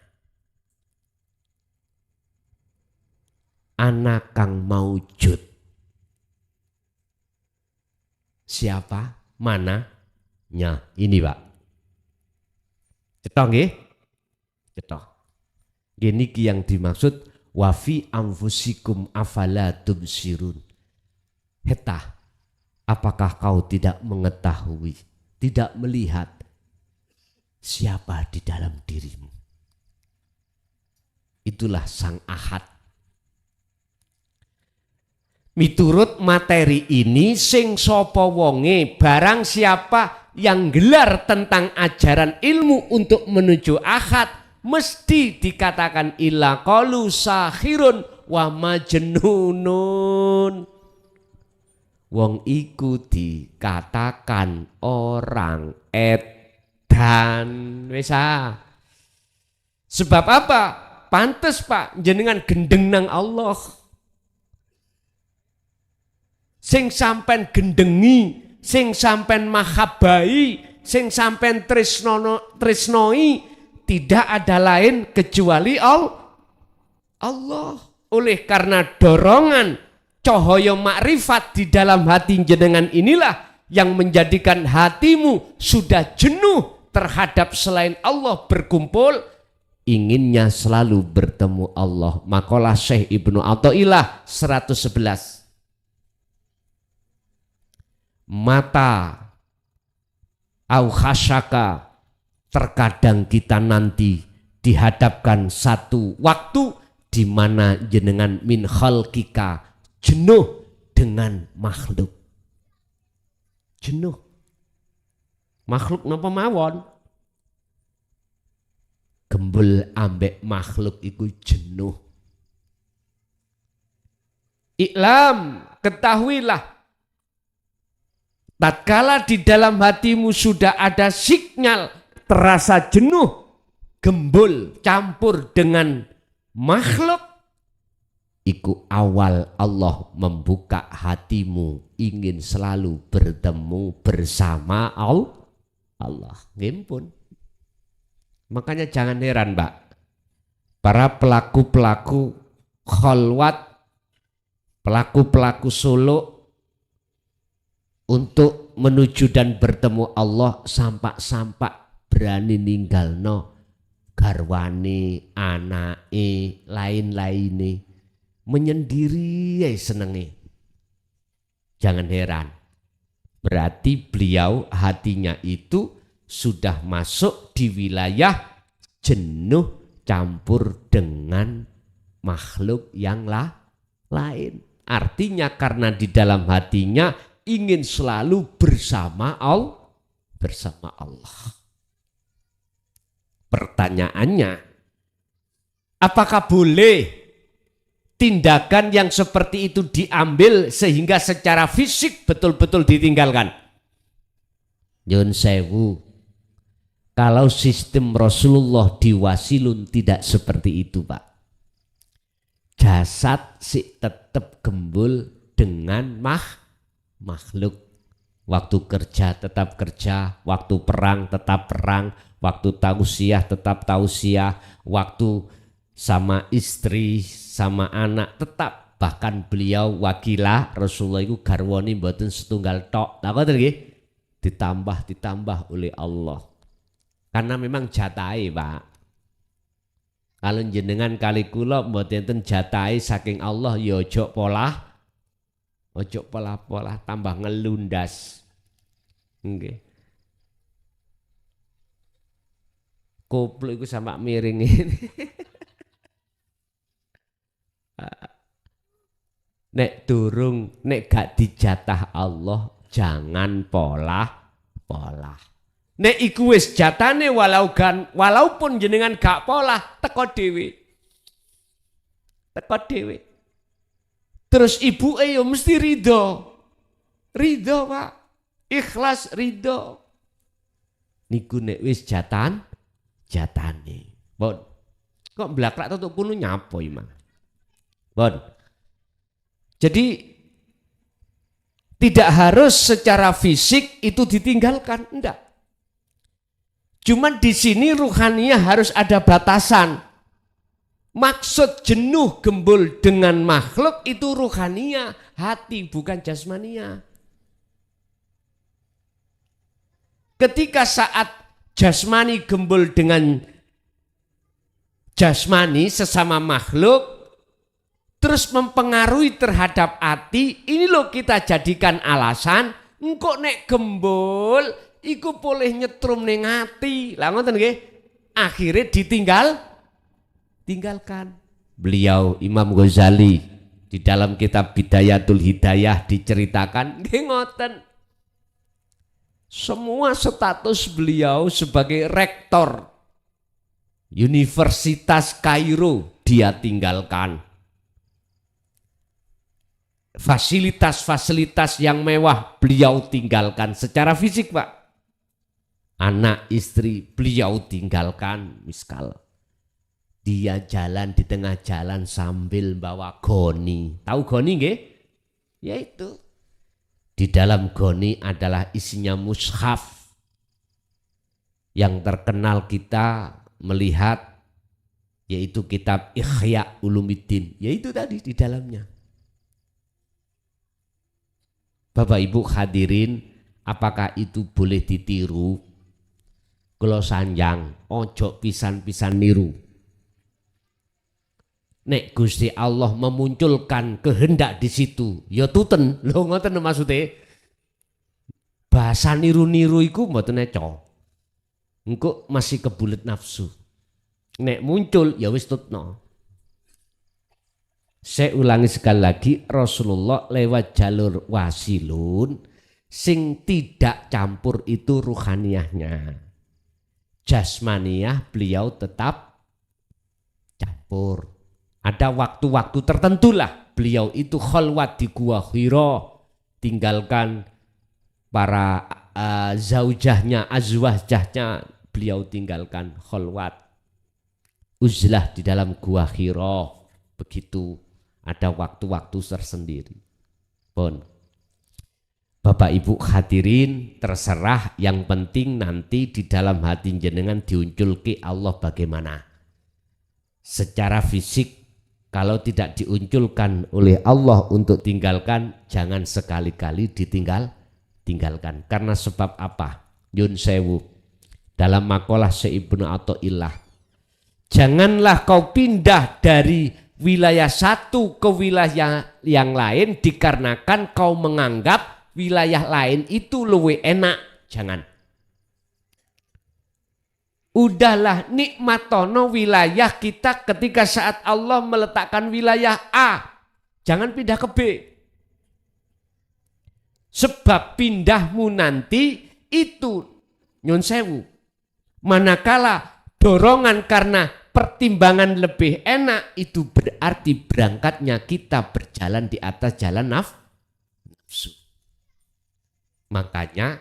Ana kang maujud. Siapa? Mana? Nya, ini Pak. Cetok nggih? Cetok. Ini yang dimaksud wa fi anfusikum afala tubsirun. Hetah, apakah kau tidak mengetahui, tidak melihat siapa di dalam dirimu? Itulah sang ahad. Miturut materi ini sing sapa wonge, barang siapa yang gelar tentang ajaran ilmu untuk menuju ahad, mesti dikatakan illa qalu sahirun wa majnunun. Wong iku dikatakan orang edan. Wis sebab apa? Pantes Pak jenengan gendeng nang Allah. Sing sampen gendengi, sing sampen mahabai, sing sampen tresnoi, tidak ada lain kecuali Allah. Oleh karena dorongan cahaya makrifat di dalam hati jenengan inilah yang menjadikan hatimu sudah jenuh terhadap selain Allah berkumpul, inginnya selalu bertemu Allah. Makalah Syekh Ibnu Athaillah 111. Mata au khasyaka, terkadang kita nanti dihadapkan satu waktu di mana jenengan min khalqika jenuh dengan makhluk. Jenuh. Makhluk napa mawon? Gembel ambek makhluk iku jenuh. Iklam, ketahuilah, tatkala di dalam hatimu sudah ada sinyal terasa jenuh, gembul, campur dengan makhluk, iku awal Allah membuka hatimu ingin selalu bertemu bersama Allah. Ngimpun. Makanya jangan heran Mbak, para pelaku-pelaku khalwat, pelaku-pelaku suluk untuk menuju dan bertemu Allah sampak-sampak berani ninggalno garwane, anake, lain-laine, menyendiri ya senengi. Jangan heran, berarti beliau hatinya itu sudah masuk di wilayah jenuh campur dengan makhluk yang lain. Artinya karena di dalam hatinya ingin selalu bersama Allah. Pertanyaannya, apakah boleh tindakan yang seperti itu diambil sehingga secara fisik betul-betul ditinggalkan? Nyun sewu, kalau sistem Rasulullah di Wasilun tidak seperti itu Pak. Jasad si tetap gembul dengan makhluk. Waktu kerja tetap kerja, waktu perang tetap perang, waktu tausiah tetap tausiah, waktu sama istri, sama anak tetap. Bahkan beliau wakilah Rasulullah itu garwani mboten setunggal tok. Nah, ditambah oleh Allah. Karena memang jatahe, Pak. Kalau jenengan kali kula mboten jatahe saking Allah ya ojo pola tambah ngelundas. Nggih. Koplo iku sama miring ini. Nek gak dijatah Allah jangan pola. Nek iku wis jatane walaupun jenengan gak pola teko dhewe. Terus ibuke yo mesti ridho. Ridho, Pak. Ikhlas ridho. Niku nek wis jatane. Bon. Kok blakrak tutuk kuno nyapo imang. Bon. Jadi tidak harus secara fisik itu ditinggalkan, enggak. Cuman di sini ruhaniyah harus ada batasan. Maksud jenuh gembul dengan makhluk itu ruhaniyah, hati bukan jasmania. Ketika saat jasmani gembul dengan jasmani sesama makhluk, terus mempengaruhi terhadap hati, ini loh kita jadikan alasan, engkau nek gembul, iku boleh nyetrum ning ati. Lah ngoten nggih. Akhirnya tinggalkan. Beliau Imam Ghazali di dalam kitab Bidayatul Hidayah diceritakan nggih ngoten. Semua status beliau sebagai rektor Universitas Kairo dia tinggalkan. Fasilitas-fasilitas yang mewah beliau tinggalkan secara fisik, Pak. Anak istri beliau tinggalkan, miskal. Dia jalan di tengah jalan sambil bawa goni. Tahu goni nggih? Yaitu di dalam goni adalah isinya mushaf. Yang terkenal kita melihat yaitu kitab Ihya Ulumuddin, yaitu tadi di dalamnya. Bapak Ibu hadirin, apakah itu boleh ditiru? Kula sanjang, ojo pisan-pisan niru. Nek Gusti Allah memunculkan kehendak di situ, ya tuten. Lho ngoten maksudnya. Bahasa niru-niru iku mboten neco. Engko masih kebulet nafsu. Nek muncul ya wis tutno. Saya ulangi sekali lagi, Rasulullah lewat jalur wasilun sing tidak campur itu ruhaniyahnya. Jasmaniyah beliau tetap campur. Ada waktu-waktu tertentu lah beliau itu khalwat di Gua Hira, tinggalkan para zaujahnya, azwajahnya, beliau tinggalkan khalwat. Uzlah di dalam Gua Hira, begitu. Ada waktu-waktu tersendiri. Pun Bapak Ibu hadirin, terserah, yang penting nanti di dalam hati jenengan diunculke Allah bagaimana. Secara fisik kalau tidak diunculkan oleh Allah untuk tinggalkan, jangan sekali-kali tinggalkan. Karena sebab apa? Yun sewu dalam makalah Ibnu Athaillah, janganlah kau pindah dari wilayah satu ke wilayah yang lain dikarenakan kau menganggap wilayah lain itu lebih enak. Jangan. Udahlah nikmatono wilayah kita ketika saat Allah meletakkan wilayah A. Jangan pindah ke B. Sebab pindahmu nanti itu nyun sewu. Manakala dorongan karena pertimbangan lebih enak, itu berarti berangkatnya kita berjalan di atas jalan nafsu. Makanya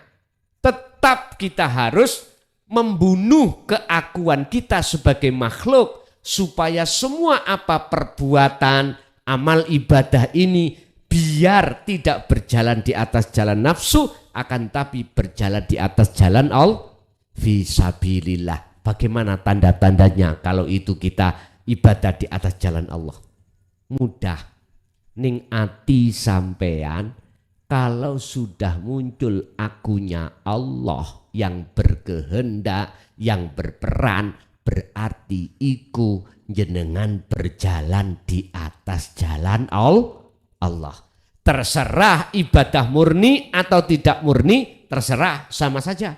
Tetap kita harus membunuh keakuan kita sebagai makhluk supaya semua apa perbuatan, amal ibadah ini biar tidak berjalan di atas jalan nafsu, akan tapi berjalan di atas jalan Allah fisabilillah. Bagaimana tanda-tandanya kalau itu kita ibadah di atas jalan Allah? Mudah. Ning ati sampean kalau sudah muncul akunya Allah yang berkehendak, yang berperan, berarti iku jenengan berjalan di atas jalan Allah. Terserah ibadah murni atau tidak murni, terserah, sama saja.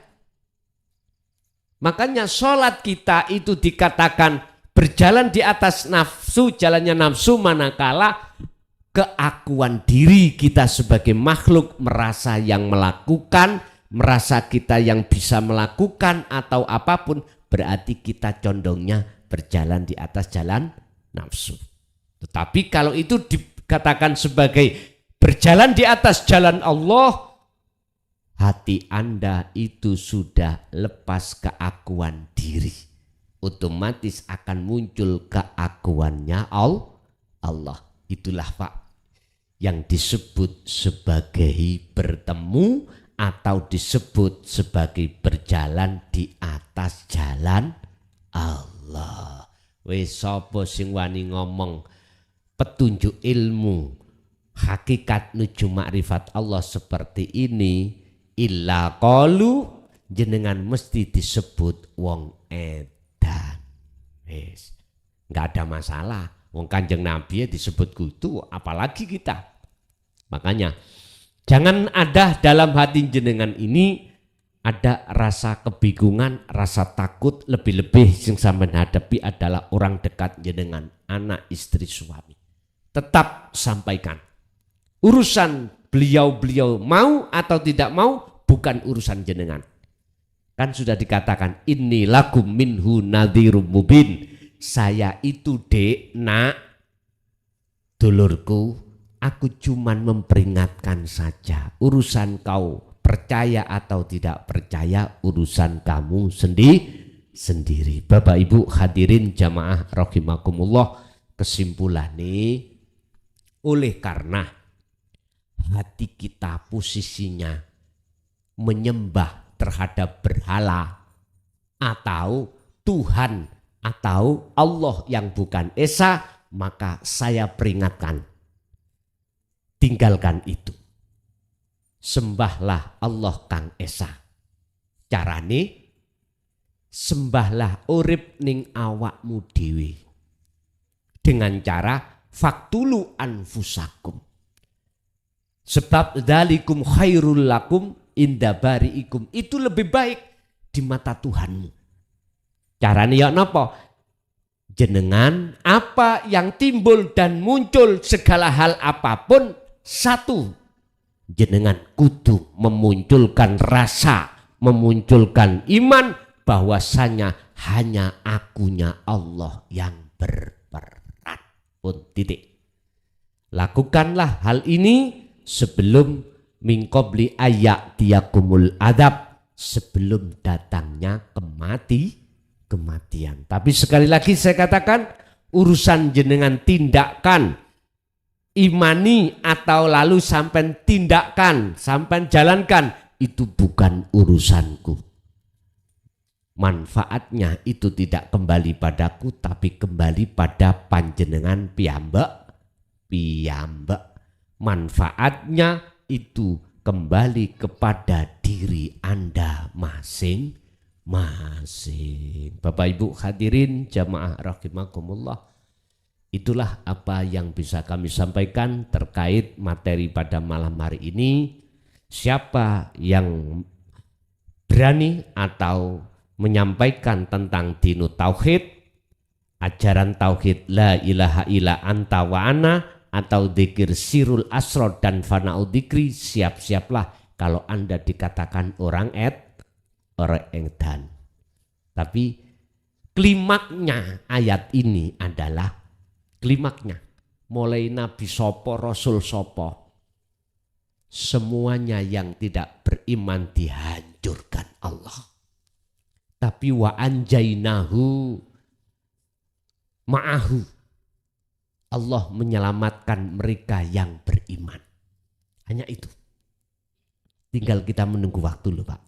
Makanya sholat kita itu dikatakan berjalan di atas nafsu, jalannya nafsu manakala keakuan diri kita sebagai makhluk merasa yang melakukan, merasa kita yang bisa melakukan atau apapun, berarti kita condongnya berjalan di atas jalan nafsu. Tetapi kalau itu dikatakan sebagai berjalan di atas jalan Allah, hati Anda itu sudah lepas keakuan diri. Otomatis akan muncul keakuannya Allah. Itulah Pak yang disebut sebagai bertemu atau disebut sebagai berjalan di atas jalan Allah. Wis sapa sing wani ngomong petunjuk ilmu hakikat nuju makrifat Allah seperti ini, illa qalu jenengan mesti disebut wong edan. Wis enggak ada masalah. Wong Kanjeng Nabi disebut kudu, apalagi kita. Makanya jangan ada dalam hati jenengan ini ada rasa kebingungan, rasa takut, lebih-lebih yang sampean hadapi adalah orang dekat jenengan, anak, istri, suami. Tetap sampaikan. Urusan beliau-beliau mau atau tidak mau bukan urusan jenengan. Kan sudah dikatakan inni lakum minhu nadhirum mubin. Saya itu dek, nak, dulurku, aku cuman memperingatkan saja. Urusan kau percaya atau tidak percaya, urusan kamu sendiri. Bapak Ibu hadirin jamaah rahimakumullah, kesimpulan nih, oleh karena hati kita posisinya menyembah terhadap berhala atau Tuhan atau Allah yang bukan esa, maka saya peringatkan, tinggalkan itu. Sembahlah Allah kang esa. Carane sembahlah urip ning awakmu dewi dengan cara faktulu anfusakum. Sebab dzalikum khairul lakum inda bariikum. Itu lebih baik di mata Tuhanmu. Caranya ya napa? Jenengan apa yang timbul dan muncul segala hal apapun, satu, jenengan kudu memunculkan rasa, memunculkan iman bahwasanya hanya akunya Allah yang berperan. Pun titik. Lakukanlah hal ini sebelum mingkobli ayak diakumul adab, sebelum datangnya kematian. Tapi sekali lagi saya katakan, urusan jenengan tindakan, imani atau lalu sampai tindakan, sampai jalankan, itu bukan urusanku. Manfaatnya itu tidak kembali padaku, tapi kembali pada panjenengan piyambak. Manfaatnya itu kembali kepada diri Anda masing-masing. Bapak Ibu hadirin jamaah rahimakumullah, itulah apa yang bisa kami sampaikan terkait materi pada malam hari ini. Siapa yang berani atau menyampaikan tentang dinu tauhid, ajaran tauhid la ilaha illa anta wa ana, atau dzikir sirul asror dan fana'u dzikri, siap-siaplah kalau Anda dikatakan orang edan. Tapi klimaknya ayat ini adalah klimaknya mulai Nabi sopo, Rasul sopo, semuanya yang tidak beriman dihancurkan Allah. Tapi wa anjainahu ma'ahu, Allah menyelamatkan mereka yang beriman. Hanya itu. Tinggal kita menunggu waktu loh Pak.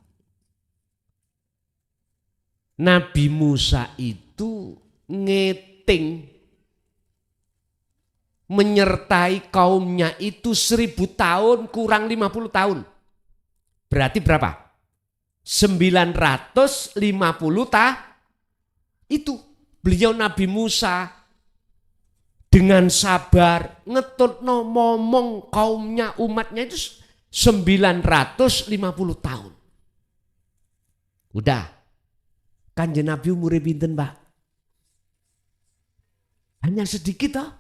Nabi Musa itu ngeting menyertai kaumnya itu 1000 tahun kurang 50 tahun. Berarti berapa? 950 itu beliau Nabi Musa dengan sabar ngetutno momong kaumnya umatnya itu 950 tahun. Udah. Kanjeng Nabi umure pinten, Pak? Hanya sedikit toh.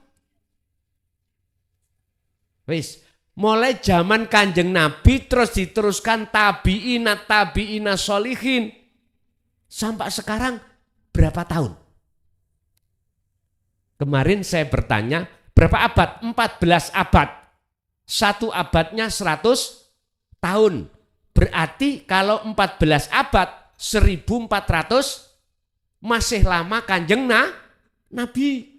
Wis, mulai zaman Kanjeng Nabi terus diteruskan tabi'ina sholihin. Sampai sekarang berapa tahun? Kemarin saya bertanya, berapa abad? 14 abad. Satu abadnya 100 tahun. Berarti kalau 14 abad, 1400 masih lama Kanjeng Nabi.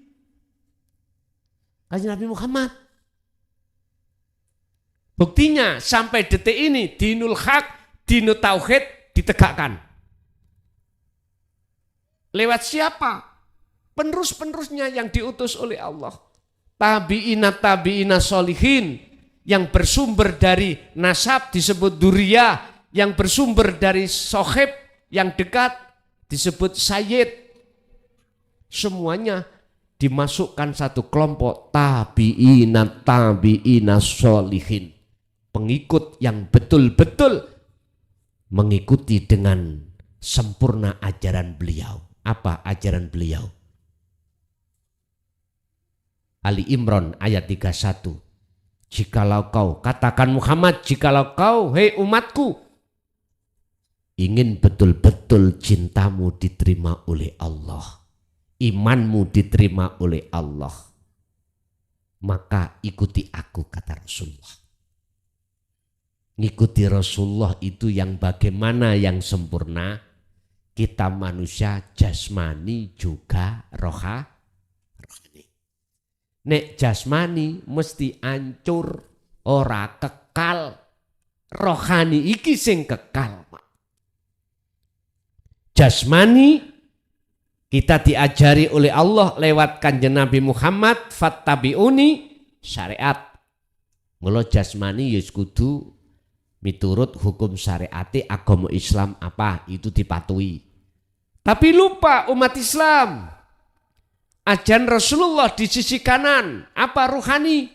Kanjeng Nabi Muhammad. Buktinya sampai detik ini dinul haq, dinul tauhid ditegakkan. Lewat siapa? Penerus-penerusnya yang diutus oleh Allah. Tabi'ina sholihin yang bersumber dari nasab disebut duriyah, yang bersumber dari sohib yang dekat disebut sayyid. Semuanya dimasukkan satu kelompok tabi'ina sholihin. Pengikut yang betul-betul mengikuti dengan sempurna ajaran beliau. Apa ajaran beliau? Ali Imran ayat 31. Jikalau kau, katakan Muhammad, jikalau kau, hei umatku, ingin betul-betul cintamu diterima oleh Allah, imanmu diterima oleh Allah, maka ikuti aku, kata Rasulullah. Ngikuti Rasulullah itu yang bagaimana yang sempurna. Kita manusia jasmani juga rohani. Nek jasmani mesti ancur, ora kekal. Rohani iki sing kekal. Jasmani kita diajari oleh Allah lewat Kanjeng Nabi Muhammad, fattabi'uni, syariat. Mula jasmani ya kudu miturut hukum syariati agama Islam apa itu dipatuhi. Tapi lupa umat Islam. Ajaran Rasulullah di sisi kanan apa ruhani?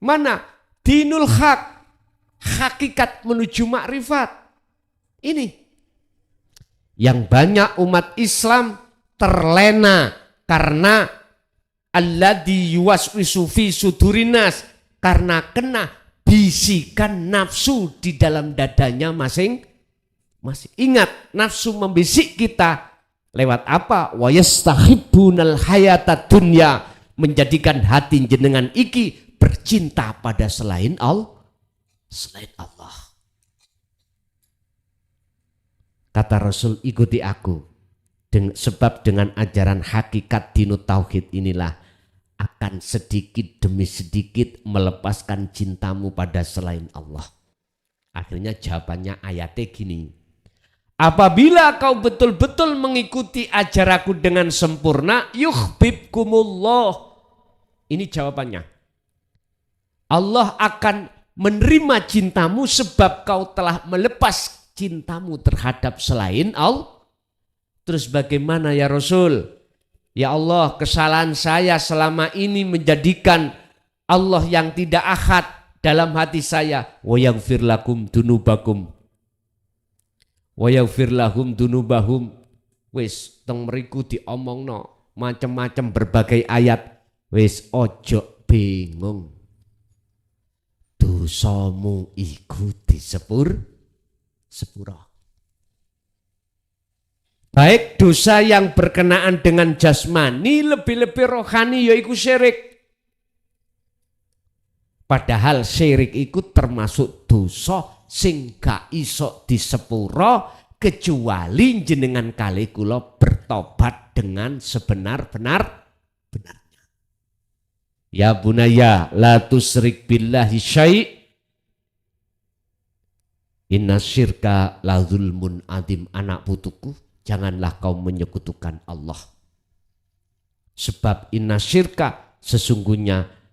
Mana? Dinul haq, hakikat menuju makrifat. Ini yang banyak umat Islam terlena karena alladzi yuwaswisu fi sudurinas, karena kena bisikan nafsu di dalam dadanya masing-masing. Ingat, nafsu membisik kita lewat apa? Wa yastahibbunal hayata dunya, menjadikan hati jenengan iki bercinta pada selain Allah. Kata Rasul, ikuti aku. Sebab dengan ajaran hakikat dinut tauhid inilah akan sedikit demi sedikit melepaskan cintamu pada selain Allah. Akhirnya jawabannya ayatnya gini. Apabila kau betul-betul mengikuti ajaranku dengan sempurna, yuhibbukumullah. Ini jawabannya. Allah akan menerima cintamu sebab kau telah melepas cintamu terhadap selain Allah. Terus bagaimana ya Rasul? Ya Allah, kesalahan saya selama ini menjadikan Allah yang tidak ahad dalam hati saya. Wa yaghfir lakum dunubakum. Wa yaghfir lahum dunubahum. Wis teng mriku diomongno macam-macam berbagai ayat. Wis ojo bingung. Dosamu iku sepura. Baik dosa yang berkenaan dengan jasmani, lebih-lebih rohani yaitu syirik. Padahal syirik iku termasuk dosa sing gak iso disepuro kecuali jenengan kali kula bertobat dengan sebenar-benar benarnya. Ya bunaya la tusrik billahi syai' inna syirka la zulmun adim. Anak putuku, janganlah kau menyekutukan Allah. Sebab inna syirka, sesungguhnya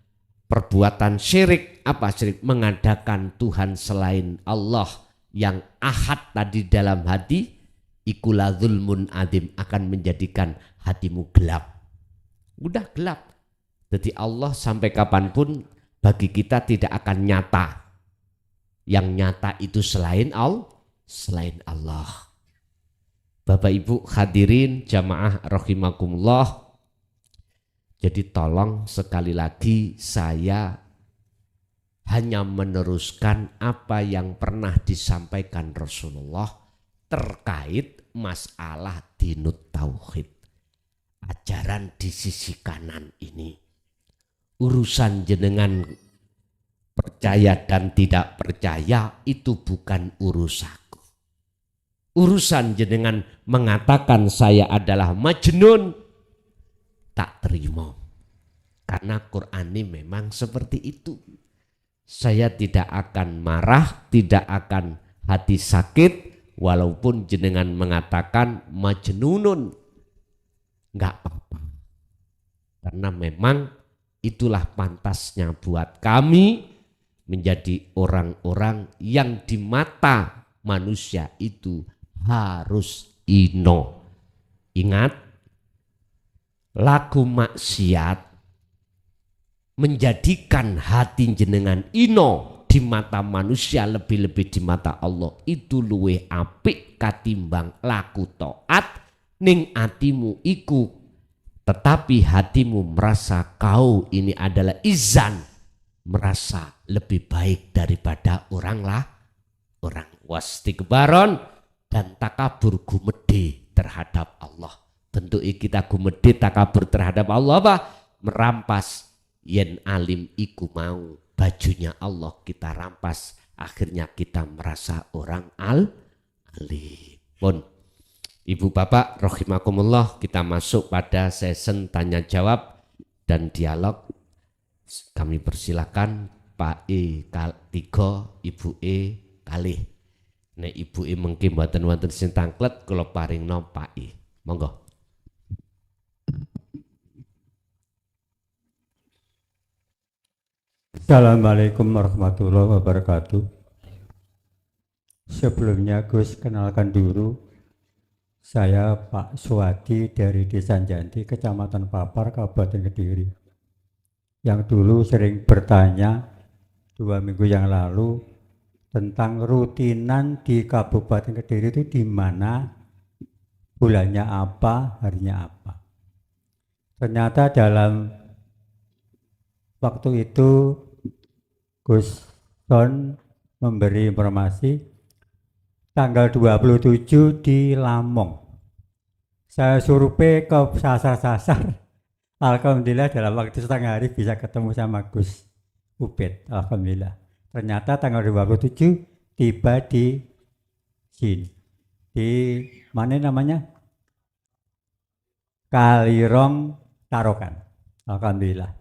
perbuatan syirik, apa syirik? Mengadakan Tuhan selain Allah yang ahad tadi dalam hati, ikulah zulmun adim, akan menjadikan hatimu gelap. Udah gelap. Jadi Allah sampai kapanpun bagi kita tidak akan nyata. Yang nyata itu selain Allah. Bapak Ibu hadirin jamaah rahimakumullah. Jadi tolong sekali lagi saya hanya meneruskan apa yang pernah disampaikan Rasulullah terkait masalah dinut tauhid. Ajaran di sisi kanan ini. Urusan jenengan percaya dan tidak percaya itu bukan urusanku. Urusan jenengan mengatakan saya adalah majnun, tak terima. Karena Quran ini memang seperti itu. Saya tidak akan marah, tidak akan hati sakit, walaupun jenengan mengatakan majnunun. Enggak apa-apa. Karena memang itulah pantasnya buat kami menjadi orang-orang yang di mata manusia itu harus ino. Ingat, laku maksiat menjadikan hati jenengan ino di mata manusia, lebih-lebih di mata Allah, itu luwih apik katimbang laku taat ning atimu iku, tetapi hatimu merasa kau ini adalah izan, merasa lebih baik daripada orang wastikbaron dan takabur gumede terhadap Allah. Tentu kita gumede takabur terhadap Allah apa? Merampas yen alim iku mau bajunya Allah kita rampas, akhirnya kita merasa orang alim. Pun Ibu Bapak rahimakumullah, kita masuk pada sesi tanya jawab dan dialog. Kami persilakan Pak E 3, Ibu E kalih. Nek Ibu E mungkin mboten wonten sing tangklet, kula paringno Pak E. Monggo. Assalamualaikum warahmatullahi wabarakatuh. Sebelumnya Gus kenalkan dulu, saya Pak Suwadi dari Desa Janti, Kecamatan Papar, Kabupaten Kediri. Yang dulu sering bertanya 2 minggu yang lalu tentang rutinan di Kabupaten Kediri itu di mana, bulannya apa, harinya apa. Ternyata dalam waktu itu Gus Son memberi informasi tanggal 27 di Lamong. Saya survei ke sasar-sasar. Alhamdulillah dalam waktu setengah hari bisa ketemu sama Gus Ubed. Alhamdulillah. Ternyata tanggal 27 tiba di sini. Di mana namanya? Kalirong Tarokan. Alhamdulillah.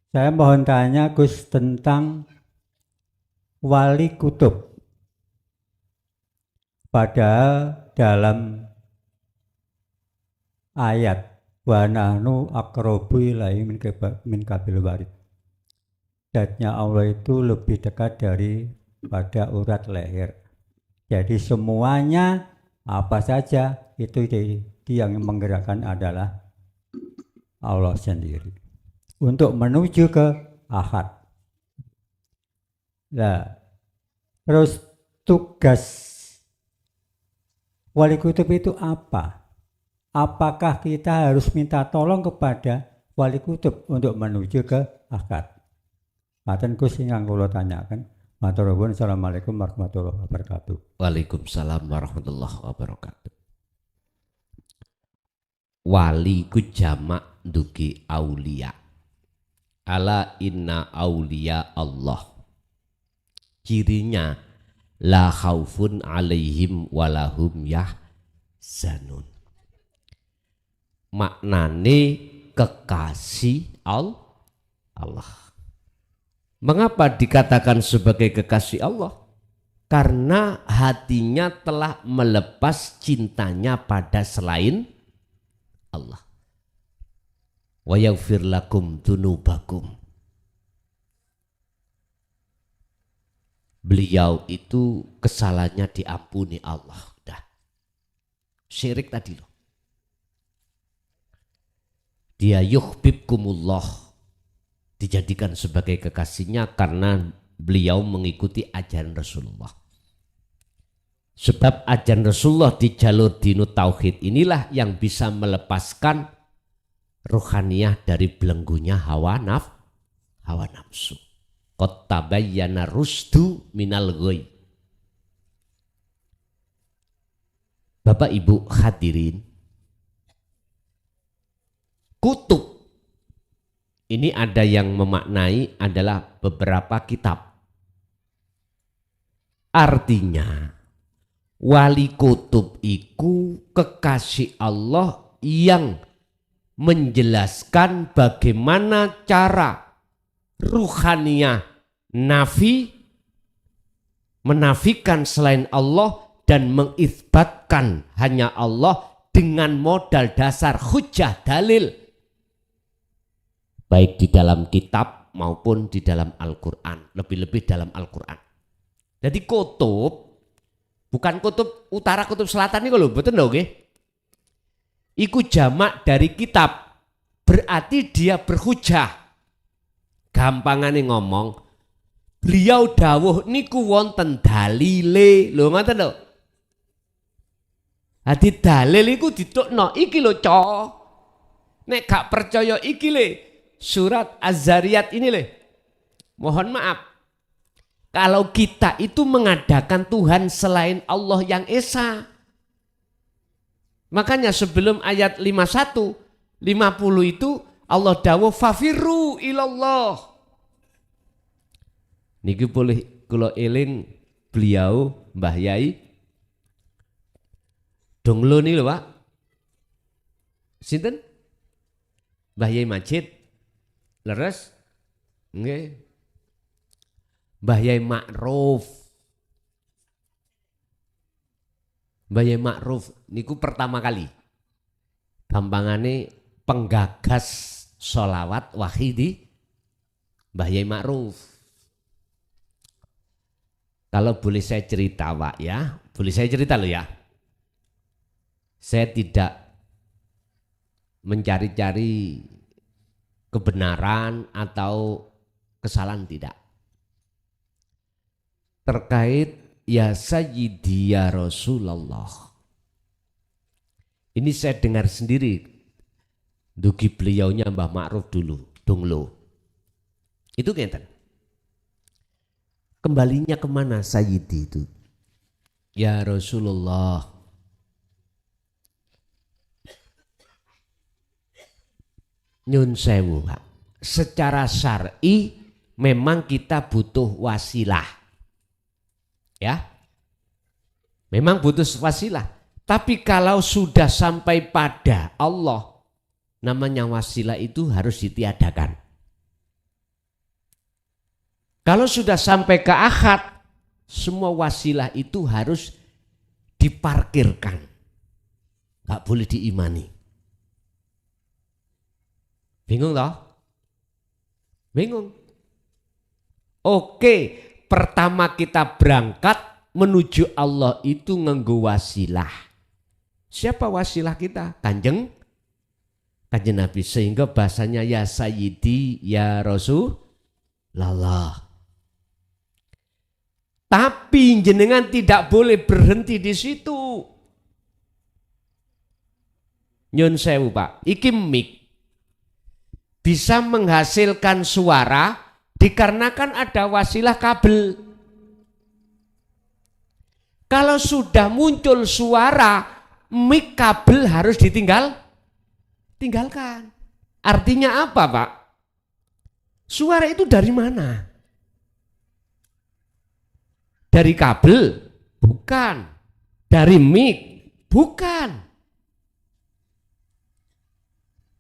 Saya mohon tanya Gus tentang wali kutub. Padahal dalam ayat wa nahnu aqrabu ilaihi min kabil warid, zatnya Allah itu lebih dekat daripada urat leher. Jadi semuanya apa saja itu yang menggerakkan adalah Allah sendiri untuk menuju ke ahad. Nah, terus tugas wali kutub itu apa? Apakah kita harus minta tolong kepada wali kutub untuk menuju ke akad? Maten Gus ingkang kula tanyakan. Matur nuwun. Assalamualaikum warahmatullahi wabarakatuh. Waalaikumsalam warahmatullahi wabarakatuh. Wali ku jamak dugi aulia. Ala inna auliya Allah. Cirinya la khaufun alaihim walahum yahzanun. Maknane kekasih Allah. Mengapa dikatakan sebagai kekasih Allah? Karena hatinya telah melepas cintanya pada selain Allah. Wa yaghfir lakum dzunubakum. Beliau itu kesalahannya diampuni Allah. Dah. Syirik tadi loh. Dia yuhibbukumullah, dijadikan sebagai kekasihnya karena beliau mengikuti ajaran Rasulullah. Sebab ajaran Rasulullah di jalur dinut tauhid inilah yang bisa melepaskan ruhaniyah dari belenggunya hawa nafsu. Qad tabayyana rusdu minal ghoi. Bapak Ibu hadirin, kutub ini ada yang memaknai adalah beberapa kitab. Artinya wali kutub iku kekasih Allah yang menjelaskan bagaimana cara ruhaniyah menafikan selain Allah dan mengisbatkan hanya Allah dengan modal dasar hujjah dalil, baik di dalam kitab maupun di dalam Al-Quran, lebih-lebih dalam Al-Quran. Jadi kutub bukan kutub utara, kutub selatan ini loh, betul loh, iku jamak dari kitab, berarti dia berhujah. Gampangane ngomong, beliau dawuh niku wonten dalile, lho ngoten lho. Dadi dalil iku ditukno iki lho, cok. Nek gak percaya iki le, surat Az-Zariyat ini le. Mohon maaf, kalau kita itu mengadakan Tuhan selain Allah yang Esa. Makanya sebelum ayat 51, 50 itu Allah dawuh fafirru ilallah. Niki boleh kula eling beliau Mbah Yai Donglo nih lho Pak. Sinten? Mbah Yai Majid. Leres? Nggih. Mbah Yai Ma'ruf. Mbah Yai Ma'ruf niku pertama kali gampangane penggagas sholawat wahidi Mbah Yai Ma'ruf. Kalau boleh saya cerita Pak ya, boleh saya cerita loh ya. Saya tidak mencari-cari kebenaran atau kesalahan, tidak. Terkait ya Sayyidi ya Rasulullah. Ini saya dengar sendiri dugi beliaunya Mbah Ma'ruf dulu, Donglo. Itu ngeten. Kembalinya kemana Sayyidi itu? Ya Rasulullah. Nyun sewu Pak. Secara syar'i memang kita butuh wasilah. Ya, memang butuh wasilah. Tapi kalau sudah sampai pada Allah, namanya wasilah itu harus ditiadakan. Kalau sudah sampai ke akad, semua wasilah itu harus diparkirkan. Gak boleh diimani. Bingung toh? Bingung. Oke. Pertama kita berangkat menuju Allah itu nganggo wasilah. Siapa wasilah kita? Kanjeng Nabi. Sehingga bahasanya ya Sayyidi ya Rasulullah. Tapi jenengan tidak boleh berhenti di situ. Nyun sewu Pak, iki mic bisa menghasilkan suara dikarenakan ada wasilah kabel. Kalau sudah muncul suara, mic kabel harus tinggalkan. Artinya apa Pak? Suara itu dari mana? Dari kabel? Bukan. Dari mic? Bukan.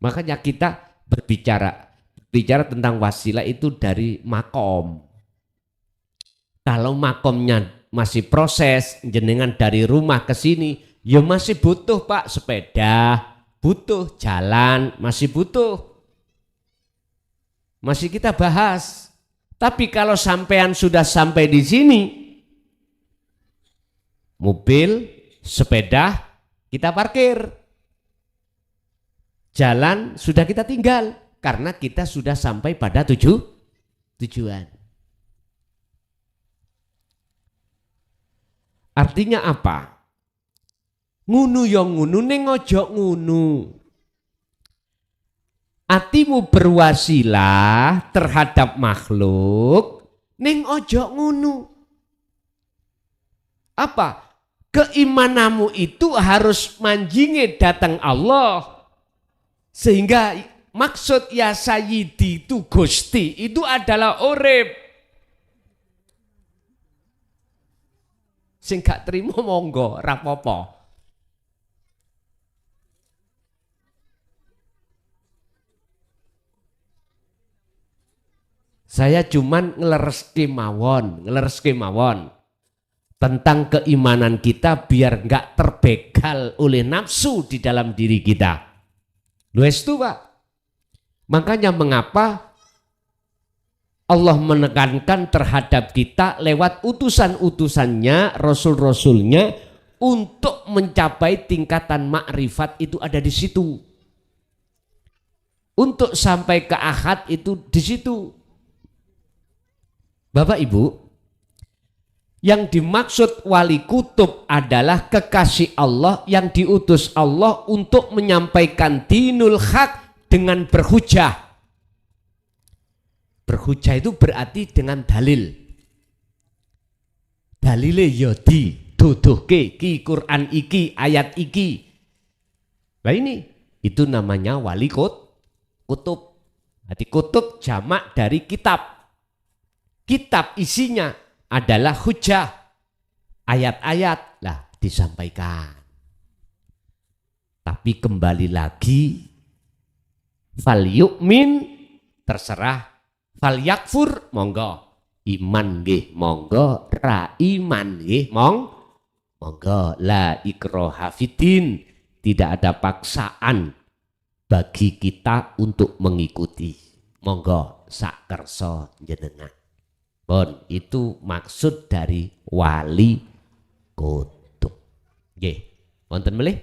Makanya kita berbicara tentang wasilah itu dari makom. Kalau makomnya masih proses, jenengan dari rumah ke sini, ya masih butuh Pak sepeda, butuh jalan, masih butuh. Masih kita bahas. Tapi kalau sampean sudah sampai di sini, mobil, sepeda, kita parkir. Jalan sudah kita tinggal, karena kita sudah sampai pada tujuan. Artinya apa? Ngunu yang ngunu ning ojo ngunu. Atimu berwasilah terhadap makhluk ning ojo ngunu. Apa? Keimananmu itu harus manjinge datang Allah. Sehingga maksud ya sayyidi itu Gusti itu adalah urip. Sing gak terima monggo rapopo. Saya cuman ngelereske mawon tentang keimanan kita biar nggak terbegal oleh nafsu di dalam diri kita. Lues itu Pak. Makanya mengapa Allah menekankan terhadap kita lewat utusan-utusannya, rasul-rasulnya untuk mencapai tingkatan makrifat itu ada di situ. Untuk sampai ke ahad itu di situ. Bapak Ibu, yang dimaksud wali kutub adalah kekasih Allah yang diutus Allah untuk menyampaikan dinul haq dengan berhujah. Berhujah itu berarti dengan dalil. Dalile ya dituduhke ki Quran iki, ayat iki. Nah ini, itu namanya wali kutub. Jadi kutub jamak dari kitab. Kitab isinya adalah hujah. Ayat-ayat lah disampaikan. Tapi kembali lagi, fal yu'min terserah. Fal yakfur monggo, iman nggih monggo, ra iman nggih monggo. La ikraha fiddin, tidak ada paksaan bagi kita untuk mengikuti. Monggo sak kersa jenengan. Bon, itu maksud dari wali kutub. Nggih, wonten melih?